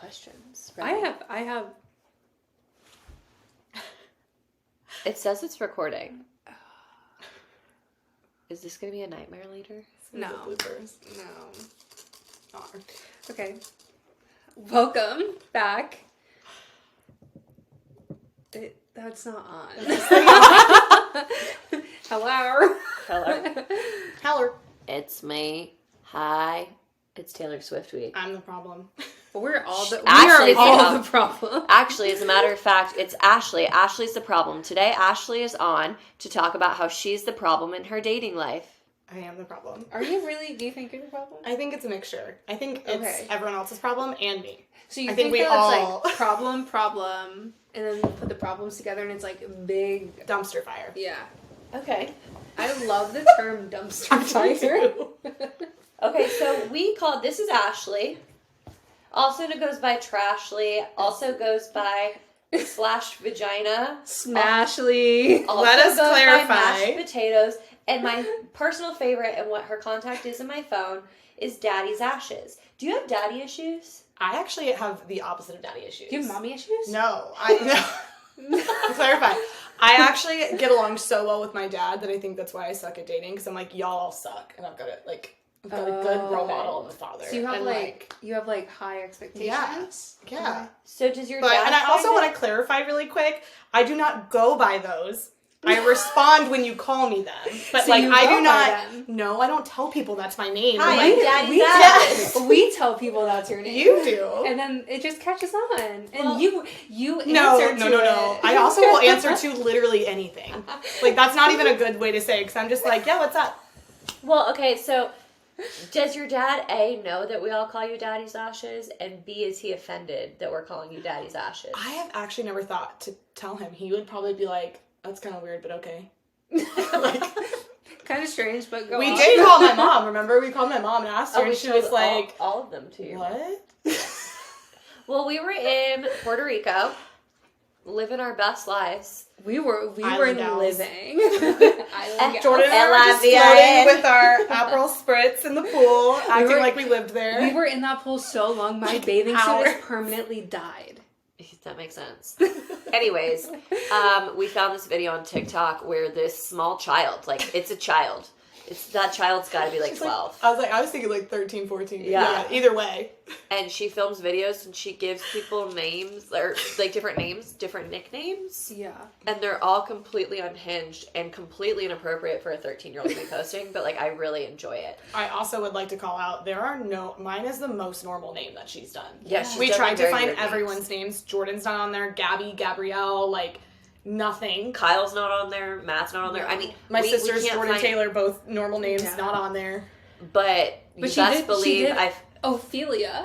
questions. Ready. I have. It says it's recording. Is this going to be a nightmare later? No. Bloopers. No. Okay. Welcome back. That's not on. Hello. Hello. Hello. It's me. Hi. It's Taylor Swift week. I'm the problem. We're all the problem. Actually, as a matter of fact, it's Ashley. Ashley's the problem. Today, Ashley is on to talk about how she's the problem in her dating life. I am the problem. Are you really? Do you think you're the problem? I think it's a mixture. I think it's everyone else's problem and me. So you think we all... it's like problem, and then put the problems together and it's like a big... dumpster fire. Yeah. Okay. I love the term dumpster fire. Okay, so this is Ashley. Also goes by Trashly. Also goes by /vagina. Smashly. Let us clarify. Mashed potatoes. And my personal favorite and what her contact is in my phone is Daddy's Ashes. Do you have daddy issues? I actually have the opposite of daddy issues. Do you have mommy issues? No. Clarify. I actually get along so well with my dad that I think that's why I suck at dating. Because I'm like, y'all all suck. And I've got a good role model in the father. So you have high expectations? Yeah. Okay. So does your dad... And I also want to clarify really quick, I do not go by those. I respond when you call me them. But so I do not... No, I don't tell people that's my name. Hi, I'm Daddy. We tell people that's your name. You do. And then it just catches on. And well, you No. answer to it. I also will answer to literally anything. That's not even a good way to say it, because I'm just like, yeah, what's up? Well, okay, so... Does your dad, A, know that we all call you Daddy's Ashes? And B, is he offended that we're calling you Daddy's Ashes? I have actually never thought to tell him. He would probably be like, that's kind of weird, but okay. Kind of strange, but go on. We did call my mom, remember? We called my mom and asked her, and she was like... All of them to you. What? Well, we were in Puerto Rico, living our best lives. We were living. Jordan and I were just floating with our Aperol Spritz in the pool, acting like we lived there. We were in that pool so long, my bathing suit has permanently died. That makes sense. Anyways, we found this video on TikTok where this small child, it's a child. That child's got to be 12. I was thinking 13, 14. Yeah. Either way. And she films videos and she gives people names, or different names, different nicknames. Yeah. And they're all completely unhinged and completely inappropriate for a 13-year-old to be posting, but I really enjoy it. I also would like to call out, mine is the most normal name that she's done. Yeah, we tried to find everyone's names. Jordan's not on there, Gabby, Gabrielle, nothing. Kyle's not on there. Matt's not on there. I mean, my sisters, Jordan, Taylor, both normal names, not on there. But you best believe Ophelia.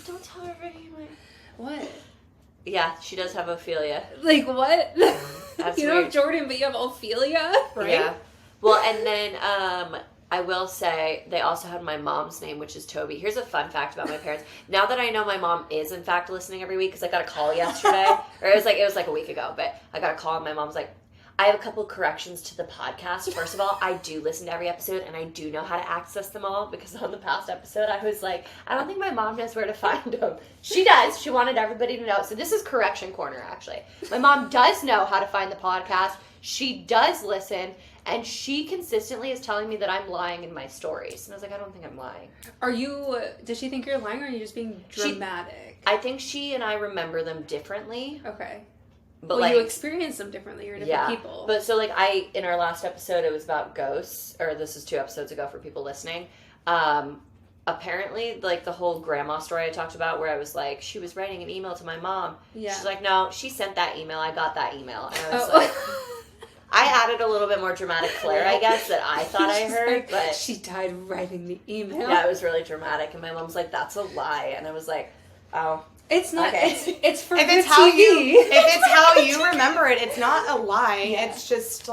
Don't tell her her name. What? Yeah, she does have Ophelia. What? That's you don't have Jordan, but you have Ophelia, right? Yeah. Well, and then I will say they also had my mom's name, which is Toby. Here's a fun fact about my parents. Now that I know my mom is in fact listening every week, because I got a call yesterday, or it was a week ago, but I got a call and my mom's like, I have a couple corrections to the podcast. First of all, I do listen to every episode and I do know how to access them all, because on the past episode I was like, I don't think my mom knows where to find them. She does. She wanted everybody to know. So this is correction corner, actually. My mom does know how to find the podcast. She does listen. And she consistently is telling me that I'm lying in my stories. And I was like, I don't think I'm lying. Does she think you're lying, or are you just being dramatic? I think she and I remember them differently. Okay. But you experience them differently. You're different people. But so in our last episode, it was about ghosts, or this is 2 episodes ago for people listening. Apparently, the whole grandma story I talked about, where I was like, she was writing an email to my mom. Yeah. She's like, no, she sent that email. I got that email. And I was like... I added a little bit more dramatic flair, I guess, that I thought I heard, but... She died writing the email. Yeah, it was really dramatic, and my mom's like, that's a lie, and I was like, oh, it's not, okay. It's for if the TV. If it's how you remember it, it's not a lie, it's just,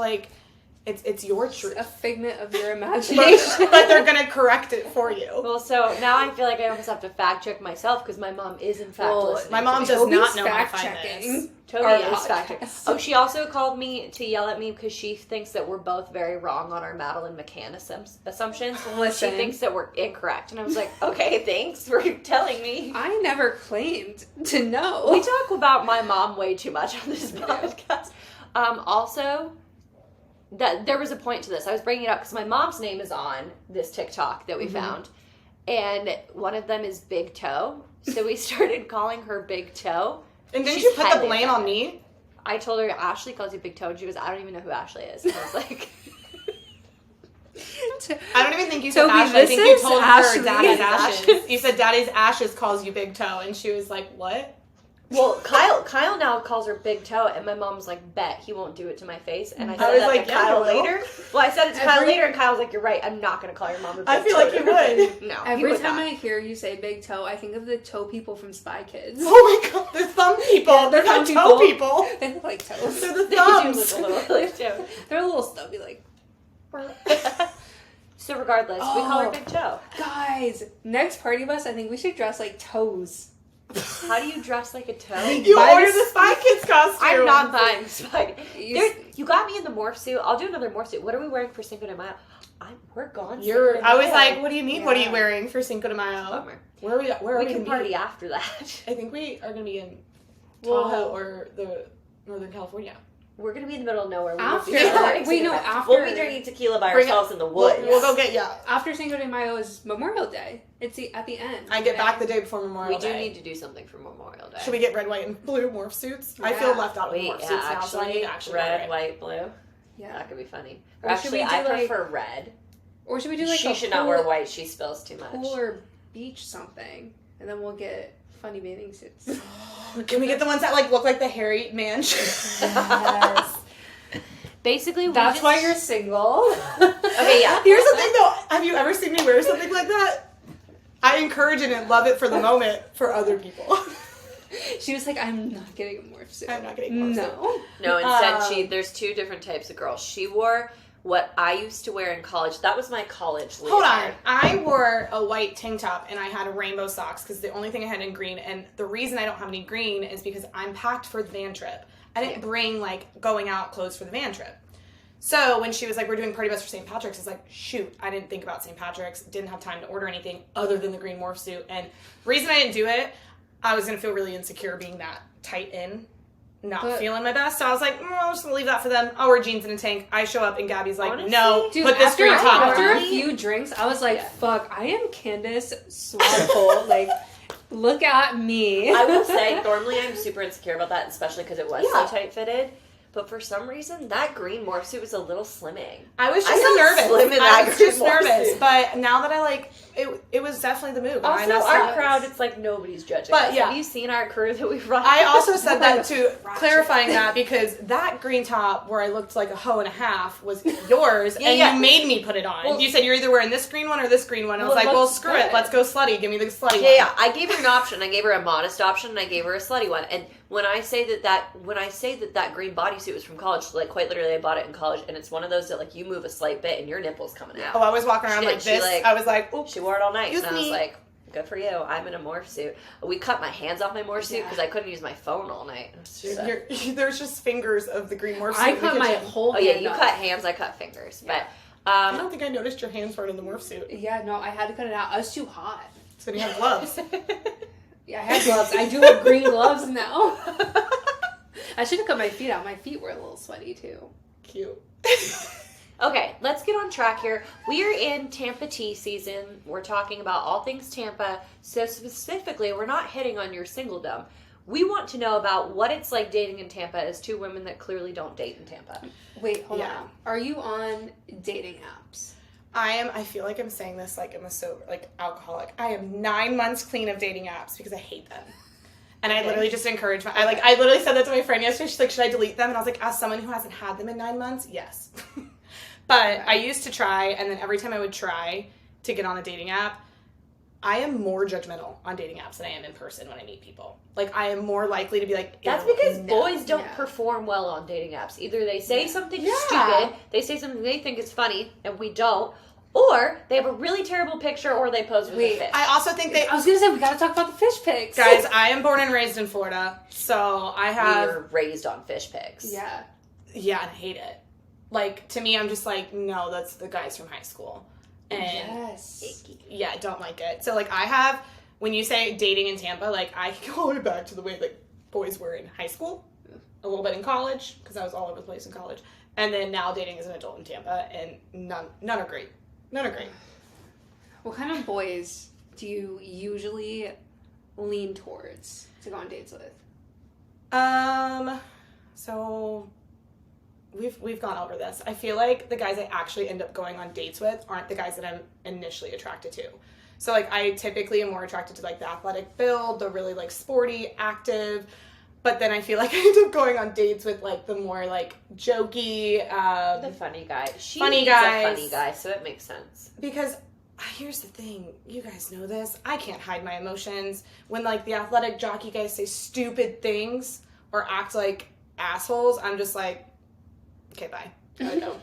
It's your truth. A figment of your imagination. But they're going to correct it for you. Well, so now I feel like I almost have to fact check myself because my mom is in fact listening. My mom to me. does not know fact how to find checking. this. Toby Our is fact checking. podcast. Oh, she also called me to yell at me because she thinks that we're both very wrong on our Madeline McCann assumptions. Listen. She thinks that we're incorrect. And I was like, okay, thanks for telling me. I never claimed to know. We talk about my mom way too much on this podcast. Also, that there was a point to this. I was bringing it up because my mom's name is on this TikTok that we found. And one of them is Big Toe. So we started calling her Big Toe. And didn't She's you put the petting blame her. on me? I told her, Ashley calls you Big Toe. And she goes, I don't even know who Ashley is. And I was like... I don't even think you said Toby, Ashley. I think you this told is her Ashley. Daddy's Ashes. Ashes. You said Daddy's Ashes calls you Big Toe. And she was like, what? Well, Kyle now calls her Big Toe, and my mom's like, bet he won't do it to my face. And I said was that like, to yeah, Kyle he will. later. Well, I said it to Kyle later, and Kyle was like, you're right. I'm not going to call your mom a Big I feel Toe. like you would. No, he Every would time not. I hear you say Big Toe, I think of the toe people from Spy Kids. Oh my god, they're thumb people. Yeah, they're thumb not toe people. They look like toes. They're the They do thumbs. look a little like Toe. They're a little stubby, like. So regardless, we call her Oh. Big Toe. Guys, next party bus, I think we should dress like toes. How do you dress like a toe? You Buy ordered this- the Spy Kids costume. I'm not buying Spike. You- You got me in the morph suit. I'll do another morph suit. What are we wearing for Cinco de Mayo? We're gone. You're. Cinco de I was Mayo. like, what do you mean? What are you Yeah. wearing for Cinco de Mayo? Bummer. Where are we? Where are We we can gonna party be? after that. I think we are gonna be in Well- Tahoe or the Northern California. We're gonna be in the middle of nowhere. We After- won't be partying wait, no, together. after- We'll be drinking tequila by Bring it- ourselves in the We'll, woods. we'll go get ya. After Cinco de Mayo is Memorial Day. It's at the end. I get back the day before Memorial We do Day. need to do something for Memorial Day. Should we get red, white, and blue morph suits? I feel Yeah. left out of Wait, morph yeah, suits now, so I need actually, to actually red, wear it. white, blue. Yeah. That could be funny. Or Or should we actually, do, I like- prefer red. Or should we do like She a should pool, not wear white. She spills too much. pool or beach something, and then we'll get funny bathing suits. Can we get the ones that like look like the hairy man? Yes. Basically, we That's just... why you're single. Okay, yeah. Here's the thing though. Have you ever seen me wear something like that? I encourage it and love it for the moment for other people. She was like, I'm not getting a morph suit. I'm not getting a morph No. No, instead, there's two different types of girls. She wore what I used to wear in college. That was my college leotard. Hold on. I wore a white tank top and I had rainbow socks because the only thing I had in green, and the reason I don't have any green is because I'm packed for the van trip. I didn't bring like going out clothes for the van trip. So when she was like, we're doing party bus for St. Patrick's, it's like, shoot, I didn't think about St. Patrick's, didn't have time to order anything other than the green morph suit. And the reason I didn't do it, I was going to feel really insecure being that tight in, not feeling my best. So I was like, I'm just going to leave that for them. I'll wear jeans and a tank. I show up and Gabby's like, Honestly, no, Dude, put this after, green top after on. a few drinks, I was like, fuck, I am Candace Swaddle. Like, look at me. I will say, normally I'm super insecure about that, especially because it was Yeah. so tight fitted. But for some reason, that green morph suit was a little slimming. I was I just felt nervous. slim in I that was green just morph nervous. suit. But now that I like, it was definitely the move. and I Also, messed our up. crowd, it's like nobody's judging But, us. yeah. Have you seen our crew that we run? I also said that to Ratchet. clarifying that because that green top where I looked like a hoe and a half was yours, Yeah, and yeah. you made me put it on. Well- You said you're either wearing this green one or this green one. I was Well, like, it well, looks screw good. it. Let's go slutty. Give me the slutty one. Yeah. I gave her an option. I gave her a modest option, and I gave her a slutty one. And when I say that green bodysuit was from college, like quite literally, I bought it in college, and it's one of those that like you move a slight bit and your nipple's coming out. Oh, I was walking around She like did. She, this. like- I was like, oops. She wore it all night, Excuse and I was me. like, "Good for you." I'm in a morph suit. We cut my hands off my morph suit Yeah. because I couldn't use my phone all night. It was just, There's just fingers of the green morph suit. I in the cut my kitchen. whole oh yeah, hand you off. cut hands, I cut fingers. Yeah. But I don't think I noticed your hands weren't in the morph suit. Yeah, no, I had to cut it out. I was too hot. So you have gloves. Yeah, I had gloves. I do have green gloves now. I should have cut my feet out. My feet were a little sweaty too. Cute. Okay, let's get on track here. We are in Tampa tea season. We're talking about all things Tampa. So specifically, we're not hitting on your singledom. We want to know about what it's like dating in Tampa as two women that clearly don't date in Tampa. Wait, hold Yeah. on. Are you on dating apps? I feel like I'm saying this like I'm a sober, like alcoholic. I am 9 months clean of dating apps because I hate them. And I literally just encourage I literally said that to my friend yesterday. She's like, should I delete them? And I was like, as someone who hasn't had them in 9 months, yes. But I used to try, and then every time I would try to get on a dating app, I am more judgmental on dating apps than I am in person when I meet people. Like, I am more likely to be like... That's because boys don't perform well on dating apps. Either they say something stupid, they say something they think is funny, and we don't, or they have a really terrible picture, or they pose with a fish. I also think I was going to say, we got to talk about the fish pics. Guys, I am born and raised in Florida, so I have... We were raised on fish pics. Yeah. Yeah, and I hate it. Like, to me, I'm just like, no, that's the guys from high school. And yeah, I don't like it. So, like, I have, when you say dating in Tampa, like, I go back to the way, like, boys were in high school, a little bit in college, because I was all over the place in college, and then now dating as an adult in Tampa, and none are great. None are great. What kind of boys do you usually lean towards to go on dates with? So... We've gone over this. I feel like the guys I actually end up going on dates with aren't the guys that I'm initially attracted to. So, like, I typically am more attracted to, like, the athletic build, the really, like, sporty, active. But then I feel like I end up going on dates with, like, the more, like, jokey, the funny guy. She's funny a funny guy, so it makes sense. Because here's the thing. You guys know this. I can't hide my emotions. When, like, the athletic jockey guys say stupid things or act like assholes, I'm just like... Okay, bye. I know.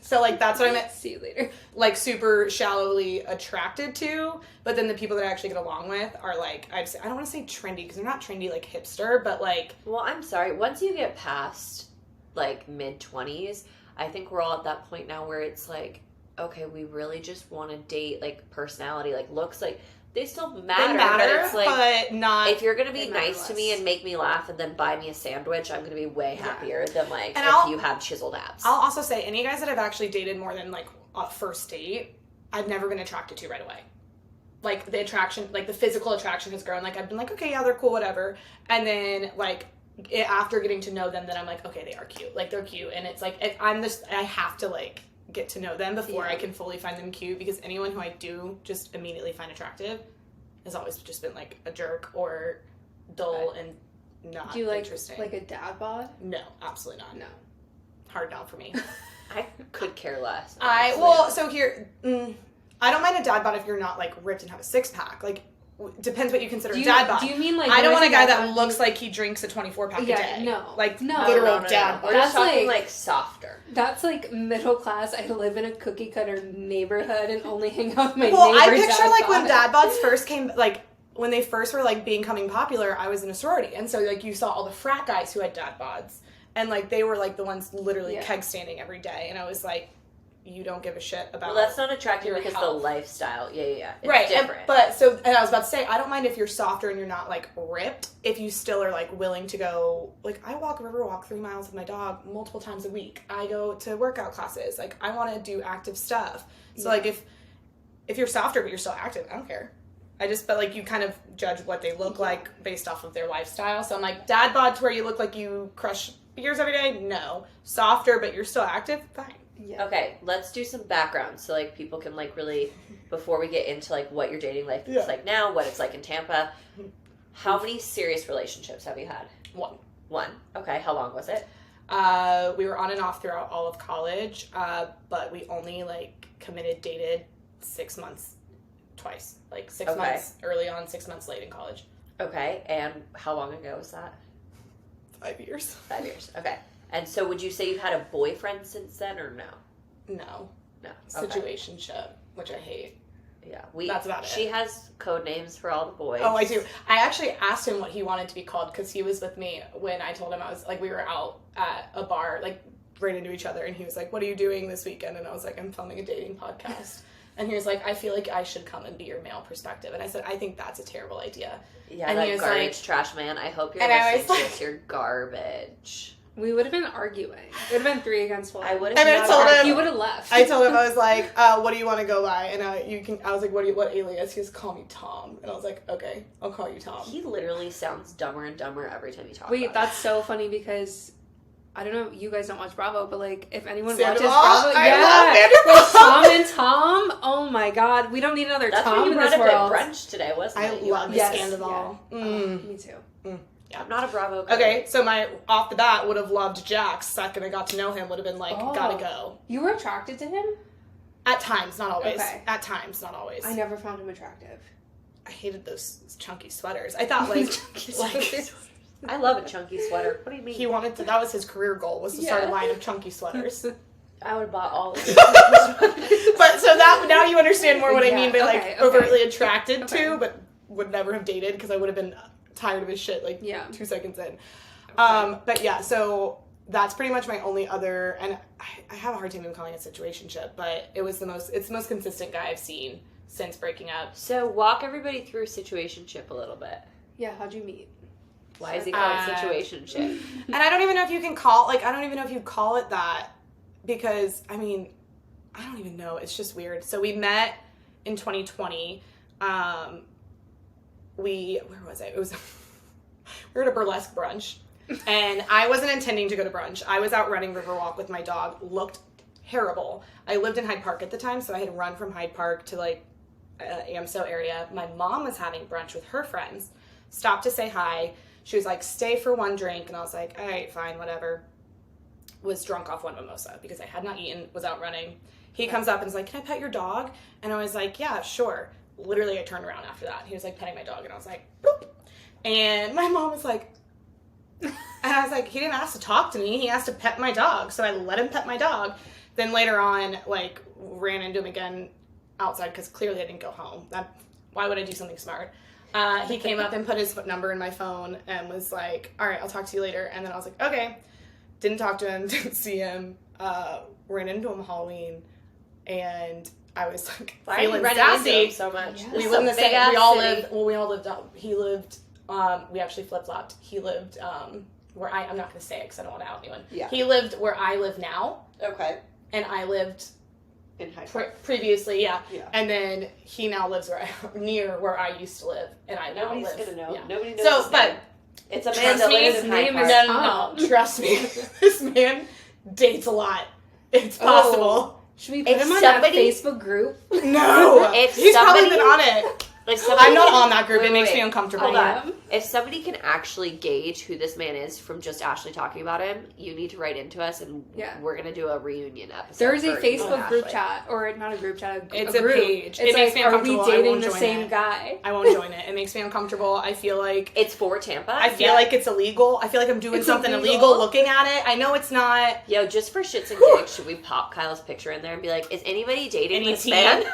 So, like, that's what I'm see you later. Like, super shallowly attracted to. But then the people that I actually get along with are, like, I don't want to say trendy, because they're not trendy, like, hipster, but, like... Well, I'm sorry. Once you get past, like, mid-20s, I think we're all at that point now where it's, like, okay, we really just want to date, like, personality, like, looks, like... They still matter, but it's like, but not... If you're going to be nice to me and make me laugh and then buy me a sandwich, I'm going to be way happier than, like, if you have chiseled abs. I'll also say, any guys that I've actually dated more than, like, a first date, I've never been attracted to right away. Like, the attraction, like, the physical attraction has grown. Like, I've been like, okay, yeah, they're cool, whatever. And then, like, after getting to know them, then I'm like, okay, they are cute. Like, they're cute. And it's like, I have to, like... get to know them before I can fully find them cute, because anyone who I do just immediately find attractive has always just been like a jerk or dull and not do you interesting. Like a dad bod? No, absolutely not. No. Hard no for me. I could care less. So here, I don't mind a dad bod if you're not like ripped and have a six pack. Like, depends what you consider a dad bod. Do you mean like... I don't want a guy that looks like he drinks a 24-pack a day. No. Like, literal dad bod. We're just talking like softer. That's like middle class. I live in a cookie cutter neighborhood and only hang out with my Well, I neighbor's picture dad like bod. when dad bods first came, like when they first were like becoming popular, I was in a sorority. And so like you saw all the frat guys who had dad bods. And like they were like the ones literally keg standing every day. And I was like, you don't give a shit about. Well, that's not attractive because health. the lifestyle. Yeah. It's right. different. And I was about to say, I don't mind if you're softer and you're not like ripped, if you still are like willing to go, like I walk a river walk 3 miles with my dog multiple times a week. I go to workout classes. Like I want to do active stuff. So like if you're softer but you're still active, I don't care. But like you kind of judge what they look like based off of their lifestyle. So I'm like, dad bod to where you look like you crush beers every day? No. Softer but you're still active? Fine. Yeah. Okay, let's do some background so like people can like really, before we get into like what your dating life is like now, what it's like in Tampa. How many serious relationships have you had? One. Okay, how long was it? We were on and off throughout all of college, but we only like dated 6 months twice. Like 6 months early on, 6 months late in college. Okay, and how long ago was that? 5 years. 5 years, okay. And so would you say you've had a boyfriend since then or no? No. Okay. Situationship, which I hate. Yeah. That's about it. She has code names for all the boys. Oh, I do. I actually asked him what he wanted to be called because he was with me when I told him I was, like, we were out at a bar, like, right into each other, and he was like, what are you doing this weekend? And I was like, I'm filming a dating podcast. And he was like, I feel like I should come and be your male perspective. And I said, I think that's a terrible idea. Yeah, and that he was garbage like, trash man. I hope you're listening to this. You're garbage. We would have been arguing. It would have been 3 against 1. I would have. And I told him, he would have left. I told him, I was like, what do you want to go by? And I was like, what alias? He was, call me Tom. And I was like, okay, I'll call you Tom. He literally sounds dumber and dumber every time you talk. Wait, about that's so funny because I don't know, you guys don't watch Bravo, but like if anyone Sandoval? watches Bravo, I love Tom and Tom. Oh my God, we don't need another That's Tom what you in this brought up world. at brunch today, wasn't it? I love Sandoval. Yeah. Me too. Yeah, I'm not a Bravo. Okay, so my off the bat would have loved Jax. Second I got to know him would have been like, gotta go. You were attracted to him? At times, not always. Okay. At times, not always. I never found him attractive. I hated those chunky sweaters. I thought like I love a chunky sweater. What do you mean? he wanted to. That was his career goal, was to start a line of chunky sweaters. I would have bought all of them. But so that now you understand more what I mean by like overtly attracted to, but would never have dated because I would have been tired of his shit like 2 seconds in. But yeah, so that's pretty much my only other, and I have a hard time even calling it a situationship, but it's the most consistent guy I've seen since breaking up. So walk everybody through situationship a little bit. Yeah, how'd you meet? Why is he called situationship? And I don't even know if you can call, I don't even know if you call it that, because, I mean, I don't even know. It's just weird. So we met in 2020. Where was I? It was, we were at a burlesque brunch, and I wasn't intending to go to brunch. I was out running Riverwalk with my dog, looked terrible. I lived in Hyde Park at the time, so I had run from Hyde Park to, Amso area. My mom was having brunch with her friends, stopped to say hi. She was like, stay for one drink, and I was like, all right, fine, whatever. Was drunk off one mimosa because I had not eaten, was out running. He comes up and is like, can I pet your dog? And I was like, yeah, sure. Literally, I turned around after that. He was like petting my dog, and I was like, boop. And my mom was like, and I was like, he didn't ask to talk to me. He asked to pet my dog. So I let him pet my dog. Then later on, ran into him again outside because clearly I didn't go home. Why would I do something smart? He came up and put his number in my phone and was like, all right, I'll talk to you later. And then I was like, okay. Didn't talk to him, didn't see him, ran into him Halloween, and I was like, feeling sassy so much. Yeah. We lived in the same, we all lived, he lived, we actually flip-flopped. He lived, where I'm not going to say it because I don't want to out anyone. Yeah. He lived where I live now. Okay. And I lived in Hyde Park. Previously, yeah. And then he now lives near where I used to live, and I now live. Nobody's going to know. Yeah. Nobody knows. But it's a man that lives in Hyde Park. No, trust me. This man dates a lot. It's possible. Should we put him on that Facebook group? No. He's probably been on it. I'm not on that group. It makes me uncomfortable. Hold on. If somebody can actually gauge who this man is from just Ashley talking about him, you need to write into us, and we're going to do a reunion episode. There's a Facebook group chat, or not a group chat, it's a group. Page. It makes me uncomfortable. Are we dating the same guy? I won't join it. It makes me uncomfortable. I feel like... It's for Tampa? I feel like it's illegal. I feel like I'm doing something illegal looking at it. I know it's not... Yo, just for shits and gigs, should we pop Kyle's picture in there and be like, is anybody dating this man?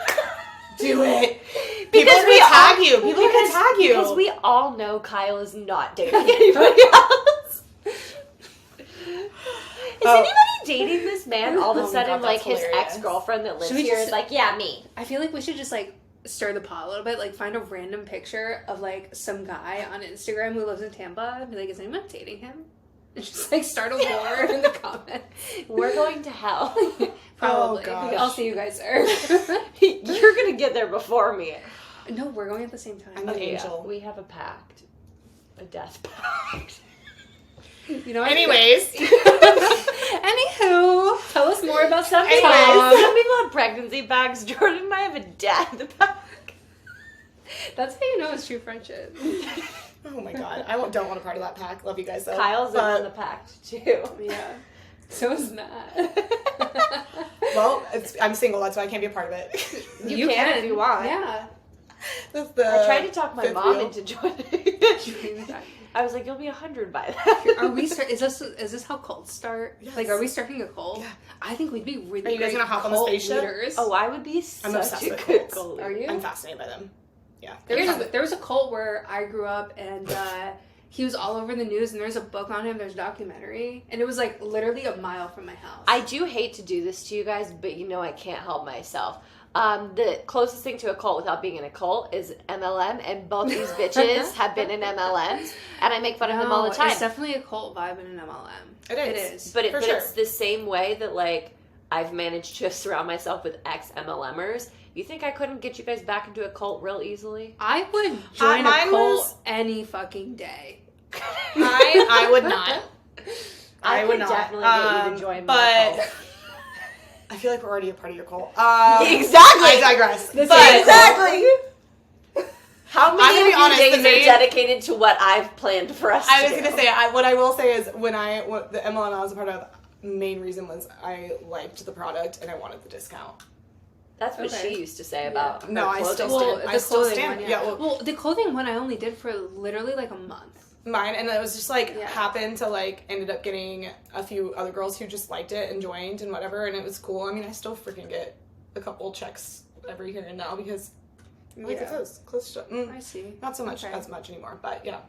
Do it. Because we tag you. People can tag you. Because we all know Kyle is not dating anybody else. Is anybody dating this man all of a sudden? God, his ex-girlfriend that lives here is like, yeah, me. I feel like we should just stir the pot a little bit. Find a random picture of some guy on Instagram who lives in Tampa and be like, is anyone dating him? And just start a war in the comments. We're going to hell. Probably. Oh, I'll see you guys there. You're going to get there before me. No, we're going at the same time. I'm an angel. Yeah. We have a pact. A death pact. You know. Anyways. Anywho, tell us more about some people have pregnancy pacts. Jordan and I have a death pact. That's how you know it's true friendship. Oh my god. I don't want a part of that pack. Love you guys though. Kyle's in on the pact too. Yeah. So is Matt. Well, I'm single, that's why I can't be a part of it. You can if you want. Yeah. I tried to talk my mom into joining. I was like, you'll be 100 by then. Are we is this how cults start? Yes. Are we starting a cult? Yeah. I think we'd be really Are you guys great gonna hop on the spaceship? leaders. Oh, I would be I'm obsessed such a with good cults. cult. Are you? I'm fascinated by them. Yeah. There was a cult where I grew up, and he was all over the news, and there's a book on him, there's a documentary, and it was literally a mile from my house. I do hate to do this to you guys, but I can't help myself. The closest thing to a cult without being in a cult is MLM, and both these bitches have been in MLMs, and I make fun of them all the time. It's definitely a cult vibe in an MLM. It is. But it's the same way that I've managed to surround myself with ex-MLMers. You think I couldn't get you guys back into a cult real easily? I would join a cult any fucking day. I would not. I would definitely get you to join my cult. I feel like we're already a part of your cult. Exactly. I digress. Exactly. How many of your honest, days are dedicated to what I've planned for us I was going to say, what I will say is the MLM I was a part of, main reason was I liked the product and I wanted the discount. That's what Okay. she used to say about her No, I clothing. still Well, stand. the I still clothing stand. one, Yeah. yeah. Well, Well, the clothing one I only did for literally like a month. mine, and it was just like Yeah. happened to like ended up getting a few other girls who just liked it and joined and whatever, and it was cool. I mean, I still freaking get a couple checks every here and now because I like the clothes. Clothes, I see. not so much Okay. as much anymore, but yeah,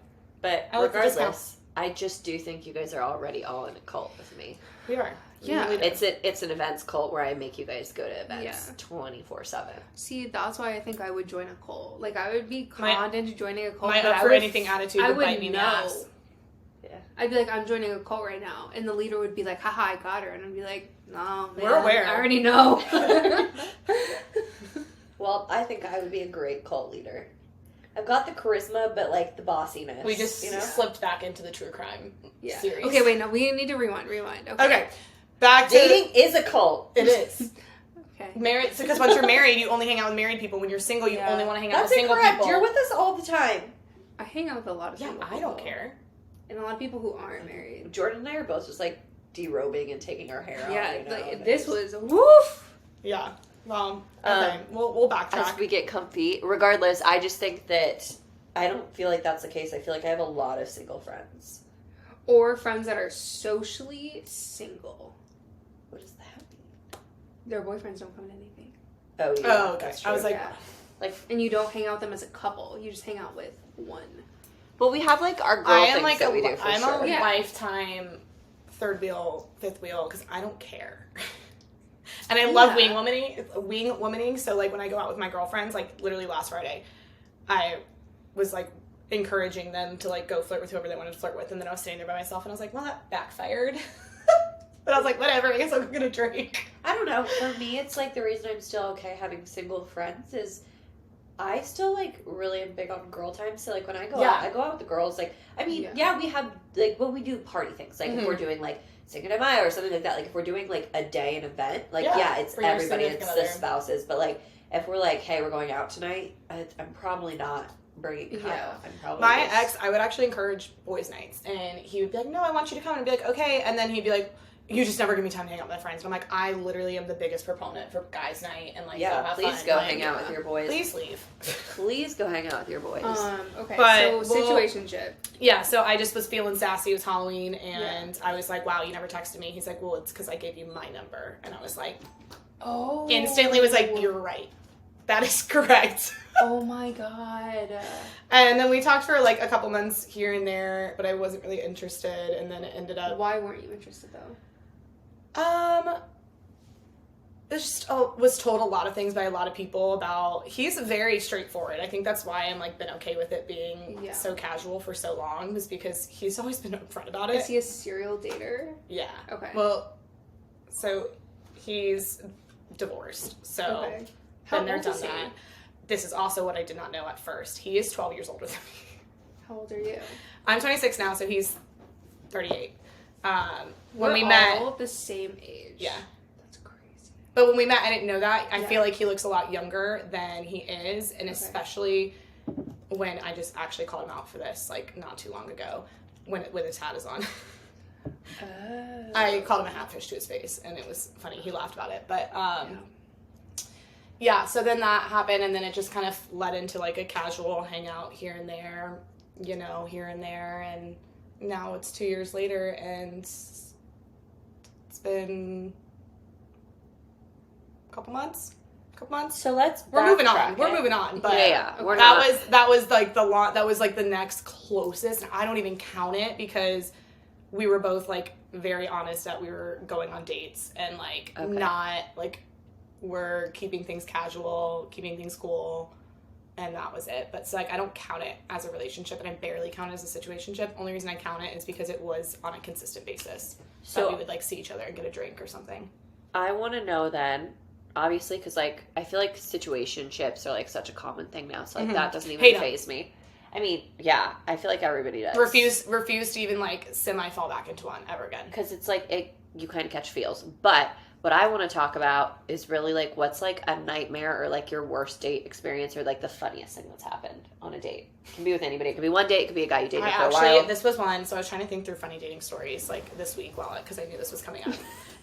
But I like the regardless, I just do think you guys are already all in a cult with me. we are. We Yeah. really do. It's an events cult where I make you guys go to events Yeah. 24/7. See, that's why I think I would join a cult. Like, I would be My- conned into joining a cult. my but up I for would anything attitude I would would bite me in the know. ass. Yeah. I'd be like, I'm joining a cult right now. And the leader would be like, haha, I got her. And I'd be like, no, man. We're aware. I already know. Well, I think I would be a great cult leader. I've got the charisma, but like the bossiness. We just you know. slipped back into the true crime Yeah. series. Okay, wait, no, we need to rewind. Okay. Okay, back to Dating is a cult. It is. Okay. Married, because once you're married, you only hang out with married people. When you're single, you Yeah. only want to hang out That's with single incorrect. people. You're with us all the time. I hang out with a lot of yeah, single I don't people. care. And a lot of people who aren't married. Jordan and I are both just like derobing and taking our hair out. Yeah, you know, like, and this it's- was woof. Yeah. Well, okay. Um, we'll As backtrack. we get comfy. Regardless, I just think that I don't feel like that's the case. I feel like I have a lot of single friends. Or friends that are socially single. What does that mean? Their boyfriends don't come to anything. Oh, yeah. Oh, okay. That's I was true. like, Yeah. And you don't hang out with them as a couple. You just hang out with one. well, we have like our girl I am things like that we do for I'm sure. a Yeah. lifetime third wheel, fifth wheel because I don't care. And I love Yeah. wing womaning. So like when I go out with my girlfriends, like literally last Friday, I was like encouraging them to like go flirt with whoever they wanted to flirt with, and then I was sitting there by myself, and I was like, well, that backfired. But I was like, whatever. I guess I'm gonna drink. I don't know. For me, it's like the reason I'm still okay having single friends is I still like really am big on girl time. So like when I go Yeah. out, I go out with the girls. Like I mean, Yeah. yeah, we have like when we do party things. Like if Mhm. we're doing like Cinco de Mayo or something like that. Like if we're doing like a day an event, like Yeah, yeah, it's for your everybody. It's significant the other. spouses. But like if we're like, hey, we're going out tonight, I'm probably not bringing Kyle. Yeah. I'm probably My just- ex, I would actually encourage boys' nights, and he would be like, no, I want you to come, and I'd be like, okay, and then he'd be like, you just never give me time to hang out with my friends. And I'm like, I literally am the biggest proponent for guys' night, and like, Yeah, go have please fun. go Like, hang out with your boys. Please leave. Please go hang out with your boys. Okay, But so we'll- situationship. Yeah, so I just was feeling sassy. It was Halloween, and I was like, wow, you never texted me. He's like, well, it's because I gave you my number. And I was like, Oh. instantly was like, you're right. That is correct. Oh my god. And then we talked for like a couple months here and there, but I wasn't really interested. And then it ended up, Why weren't you interested though? it's just was told a lot of things by a lot of people about. He's very straightforward. I think that's why I'm like been okay with it being Yeah. so casual for so long, is because he's always been upfront about it. Is he a serial dater? Yeah. Okay. Well, so he's divorced. So Okay. How been there, old done is he? that. This is also what I did not know at first. He is 12 years older than me. How old are you? I'm 26 now, so he's 38. When We're we met, all the same age. yeah. That's crazy. But when we met, I didn't know that. I Yeah. feel like he looks a lot younger than he is, and Okay. especially when I just actually called him out for this, like not too long ago, when his hat is on. Oh. I called him a hatfish to his face, and it was funny. He laughed about it, but yeah. So then that happened, and then it just kind of led into like a casual hangout here and there, here and there, and now it's 2 years later, and it's been a couple months. So let's. We're moving on. backtrack We're it. moving on. But Yeah. We're that not. was like that was like the next closest. And I don't even count it because we were both like very honest that we were going on dates and like Okay. not like we're keeping things casual, keeping things cool, and that was it. But so like I don't count it as a relationship, and I barely count it as a situationship. Only reason I count it is because it was on a consistent basis. So So we would like see each other and get a drink or something. I want to know then, obviously, because like I feel like situationships are like such a common thing now. So like Mhm. that doesn't even Hate 'em. faze me. I mean, yeah, I feel like everybody does. Refuse to even like semi fall back into one ever again. Because it's like you kind of catch feels. But what I want to talk about is really like what's like a nightmare or like your worst date experience or like the funniest thing that's happened on a date. It can be with anybody. It could be one date. It could be a guy you dated for a while. This was one, so I was trying to think through funny dating stories like this week because I knew this was coming up.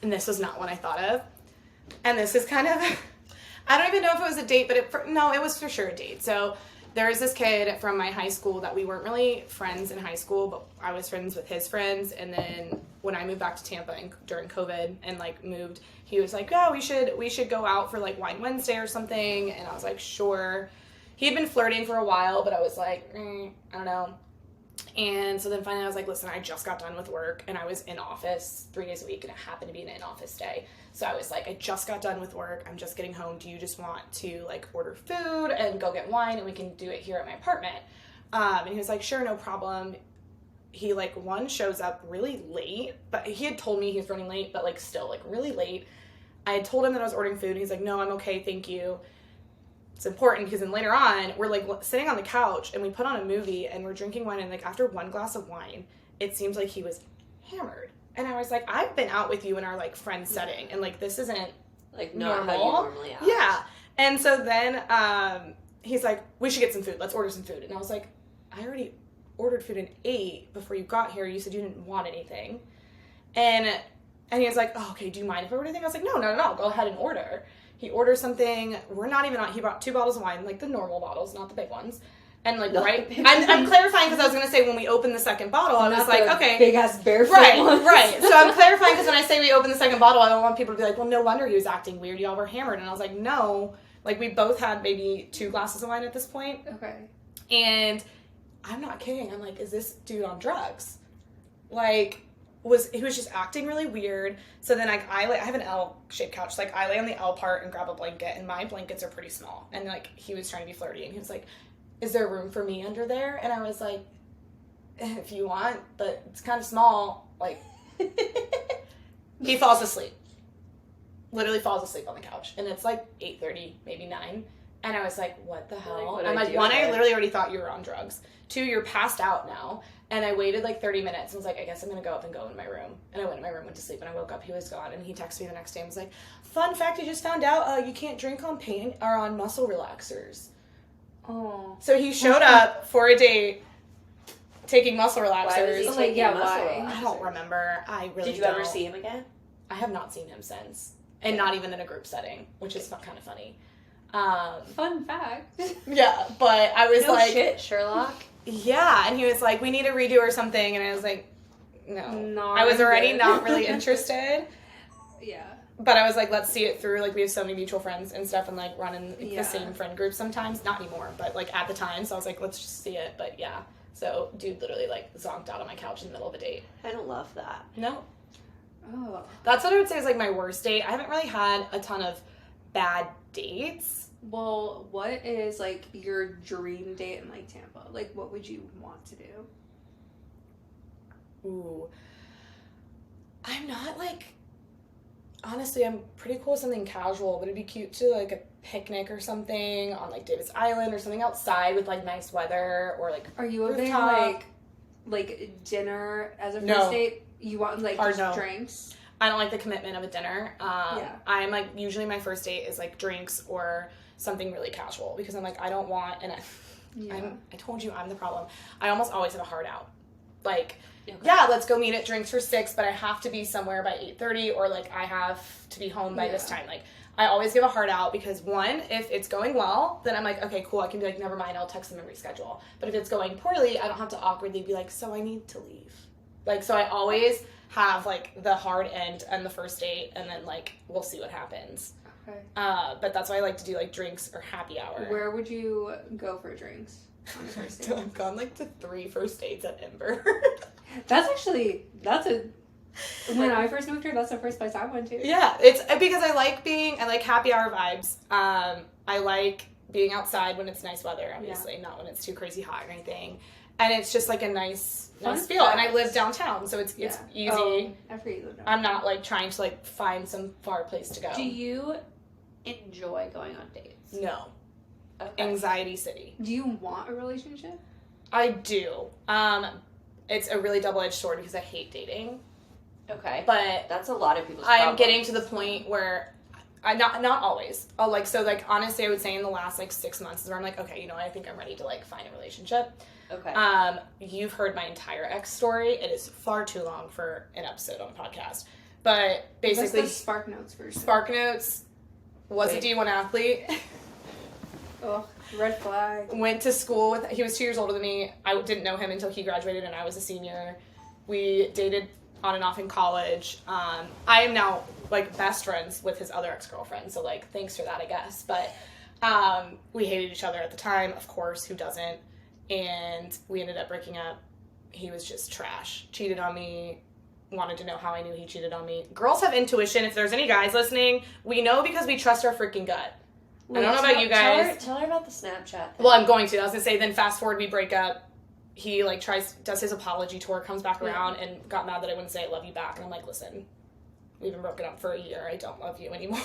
And this was not one I thought of. And this is kind of, I don't even know if it was a date, but it was for sure a date. So there was this kid from my high school that we weren't really friends in high school, but I was friends with his friends. And then when I moved back to Tampa during COVID and like moved, he was like, "Oh, we should go out for like Wine Wednesday or something." And I was like, "Sure." He had been flirting for a while, but I was like, I don't know. And so then finally I was like, listen, I just got done with work and I was in office 3 days a week and it happened to be an in-office day. So I was like, I just got done with work. I'm just getting home. Do you just want to like order food and go get wine and we can do it here at my apartment? And he was like, sure, no problem. He like shows up really late, but he had told me he was running late, but like still like really late. I had told him that I was ordering food. He's like, no, I'm okay. Thank you. It's important because then later on, we're like sitting on the couch and we put on a movie and we're drinking wine and like after one glass of wine, it seems like he was hammered. And I was like, I've been out with you in our like friend setting and like this isn't like not normal. how you normally act. Yeah. And so then he's like, we should get some food. Let's order some food. And I was like, I already ordered food and ate before you got here. You said you didn't want anything. And he was like, oh, okay, do you mind if I order anything? I was like, no, go ahead and order. He orders something. We're not even on. He brought 2 bottles of wine, like the normal bottles, not the big ones. And like, I'm clarifying because I was going to say when we opened the second bottle, I was like, okay. Big ass barefoot ones. Right. So I'm clarifying because when I say we opened the second bottle, I don't want people to be like, well, no wonder he was acting weird. Y'all were hammered. And I was like, no. Like, we both had maybe 2 glasses of wine at this point. Okay. And I'm not kidding. I'm like, is this dude on drugs? Like, he was just acting really weird. So then like I have an L-shaped couch. So, like I lay on the L part and grab a blanket, and my blankets are pretty small. And like he was trying to be flirty, and he was like, "Is there room for me under there?" And I was like, "If you want, but it's kind of small." Like he falls asleep. Literally falls asleep on the couch, and it's like 8:30, maybe 9. And I was like, "What the hell?" I'm like, "1, I literally already thought you were on drugs. 2, you're passed out now." And I waited like 30 minutes and was like, I guess I'm going to go up and go in my room. And I went in my room, went to sleep, and I woke up, he was gone. And he texted me the next day and was like, fun fact, I just found out you can't drink on pain or on muscle relaxers. Oh. So he showed up for a date taking muscle relaxers. Why was he taking muscle relaxers? I don't remember. I really Did you ever see him again? I have not seen him since. And not even in a group setting, which is kind of funny. Fun fact. Yeah, but I was like... shit, Sherlock. Yeah, and he was like, we need a redo or something, and I was like, no. I was already not really interested. Yeah. But I was like, let's see it through. Like, we have so many mutual friends and stuff and, like, run in the same friend group sometimes. Not anymore, but, like, at the time. So I was like, let's just see it. But, yeah. So, dude literally, like, zonked out on my couch in the middle of a date. I don't love that. No. Oh. That's what I would say is, like, my worst date. I haven't really had a ton of bad dates. Well, what is, like, your dream date in, like, Tampa? Like, what would you want to do? Ooh. I'm not, like... Honestly, I'm pretty cool with something casual. Would it be cute to, like, a picnic or something on, like, Davis Island or something outside with, like, nice weather or, like, Are you a big, like, dinner as a first date? You want, like, just drinks? I don't like the commitment of a dinner. I'm, like, usually my first date is, like, drinks or something really casual because I'm, like, I don't want, and I told you I'm the problem. I almost always have a hard out. Like... Okay. Yeah, let's go meet at drinks for 6, but I have to be somewhere by 8:30 or, like, I have to be home by this time. Like, I always give a hard out because, 1, if it's going well, then I'm like, okay, cool, I can be like, never mind, I'll text them and reschedule. But if it's going poorly, I don't have to awkwardly be like, so I need to leave. Like, so I always have, like, the hard end on the first date, and then, like, we'll see what happens. Okay. But that's why I like to do, like, drinks or happy hour. Where would you go for drinks on the first date? I've gone, like, to 3 first dates at Ember. When I first moved here, that's the first place I went to. Yeah, it's because I like happy hour vibes. I like being outside when it's nice weather, obviously, not when it's too crazy hot or anything. And it's just like a nice feel. And I live downtown, so it's easy. Oh, I forget you live downtown. I'm not like trying to like find some far place to go. Do you enjoy going on dates? No. Okay. Anxiety city. Do you want a relationship? I do. It's a really double-edged sword because I hate dating. Okay. But that's a lot of people's I problems. am getting to the point where not always. Honestly, I would say in the last 6 months is where I'm like, okay, you know, I think I'm ready to find a relationship. Okay. You've heard my entire ex story. It is far too long for an episode on a podcast. But basically, Spark Notes version. Spark Notes. Was a D1 athlete. Oh, red flag. Went to school with, he was 2 years older than me. I didn't know him until he graduated and I was a senior. We dated on and off in college. I am now, like, best friends with his other ex-girlfriend, so, like, thanks for that, I guess. But we hated each other at the time, of course, who doesn't? And we ended up breaking up. He was just trash. Cheated on me. Wanted to know how I knew he cheated on me. Girls have intuition. If there's any guys listening, we know because we trust our freaking gut. Wait, I don't know about you guys. Tell her about the Snapchat thing. Well, I'm going to. I was going to say, then fast forward, we break up. He, like, does his apology tour, comes back around, and got mad that I wouldn't say I love you back. And I'm like, listen, we've been broken up for a year. I don't love you anymore.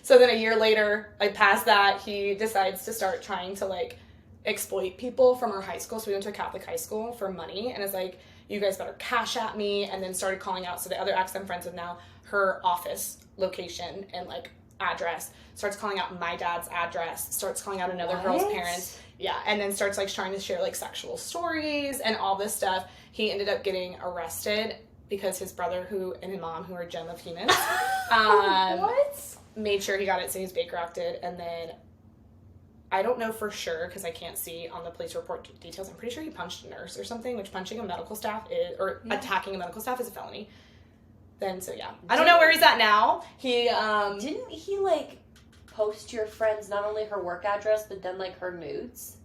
So then a year later, like, past that, he decides to start trying to, like, exploit people from our high school. So we went to a Catholic high school for money. And it's like, you guys better cash at me. And then started calling out. So the other ex I'm friends with now, her office location and, like, address, starts calling out my dad's address, starts calling out another girl's parents. Yeah, and then starts, like, trying to share, like, sexual stories and all this stuff. He ended up getting arrested because his brother and his mom, who are a gem of humans, made sure he got it, so he was Baker-acted. And then, I don't know for sure, because I can't see on the police report details, I'm pretty sure he punched a nurse or something, which punching a medical staff attacking a medical staff is a felony. Then, so yeah. I don't know where he's at now. He, Didn't he, like, post your friends not only her work address but then, like, her nudes?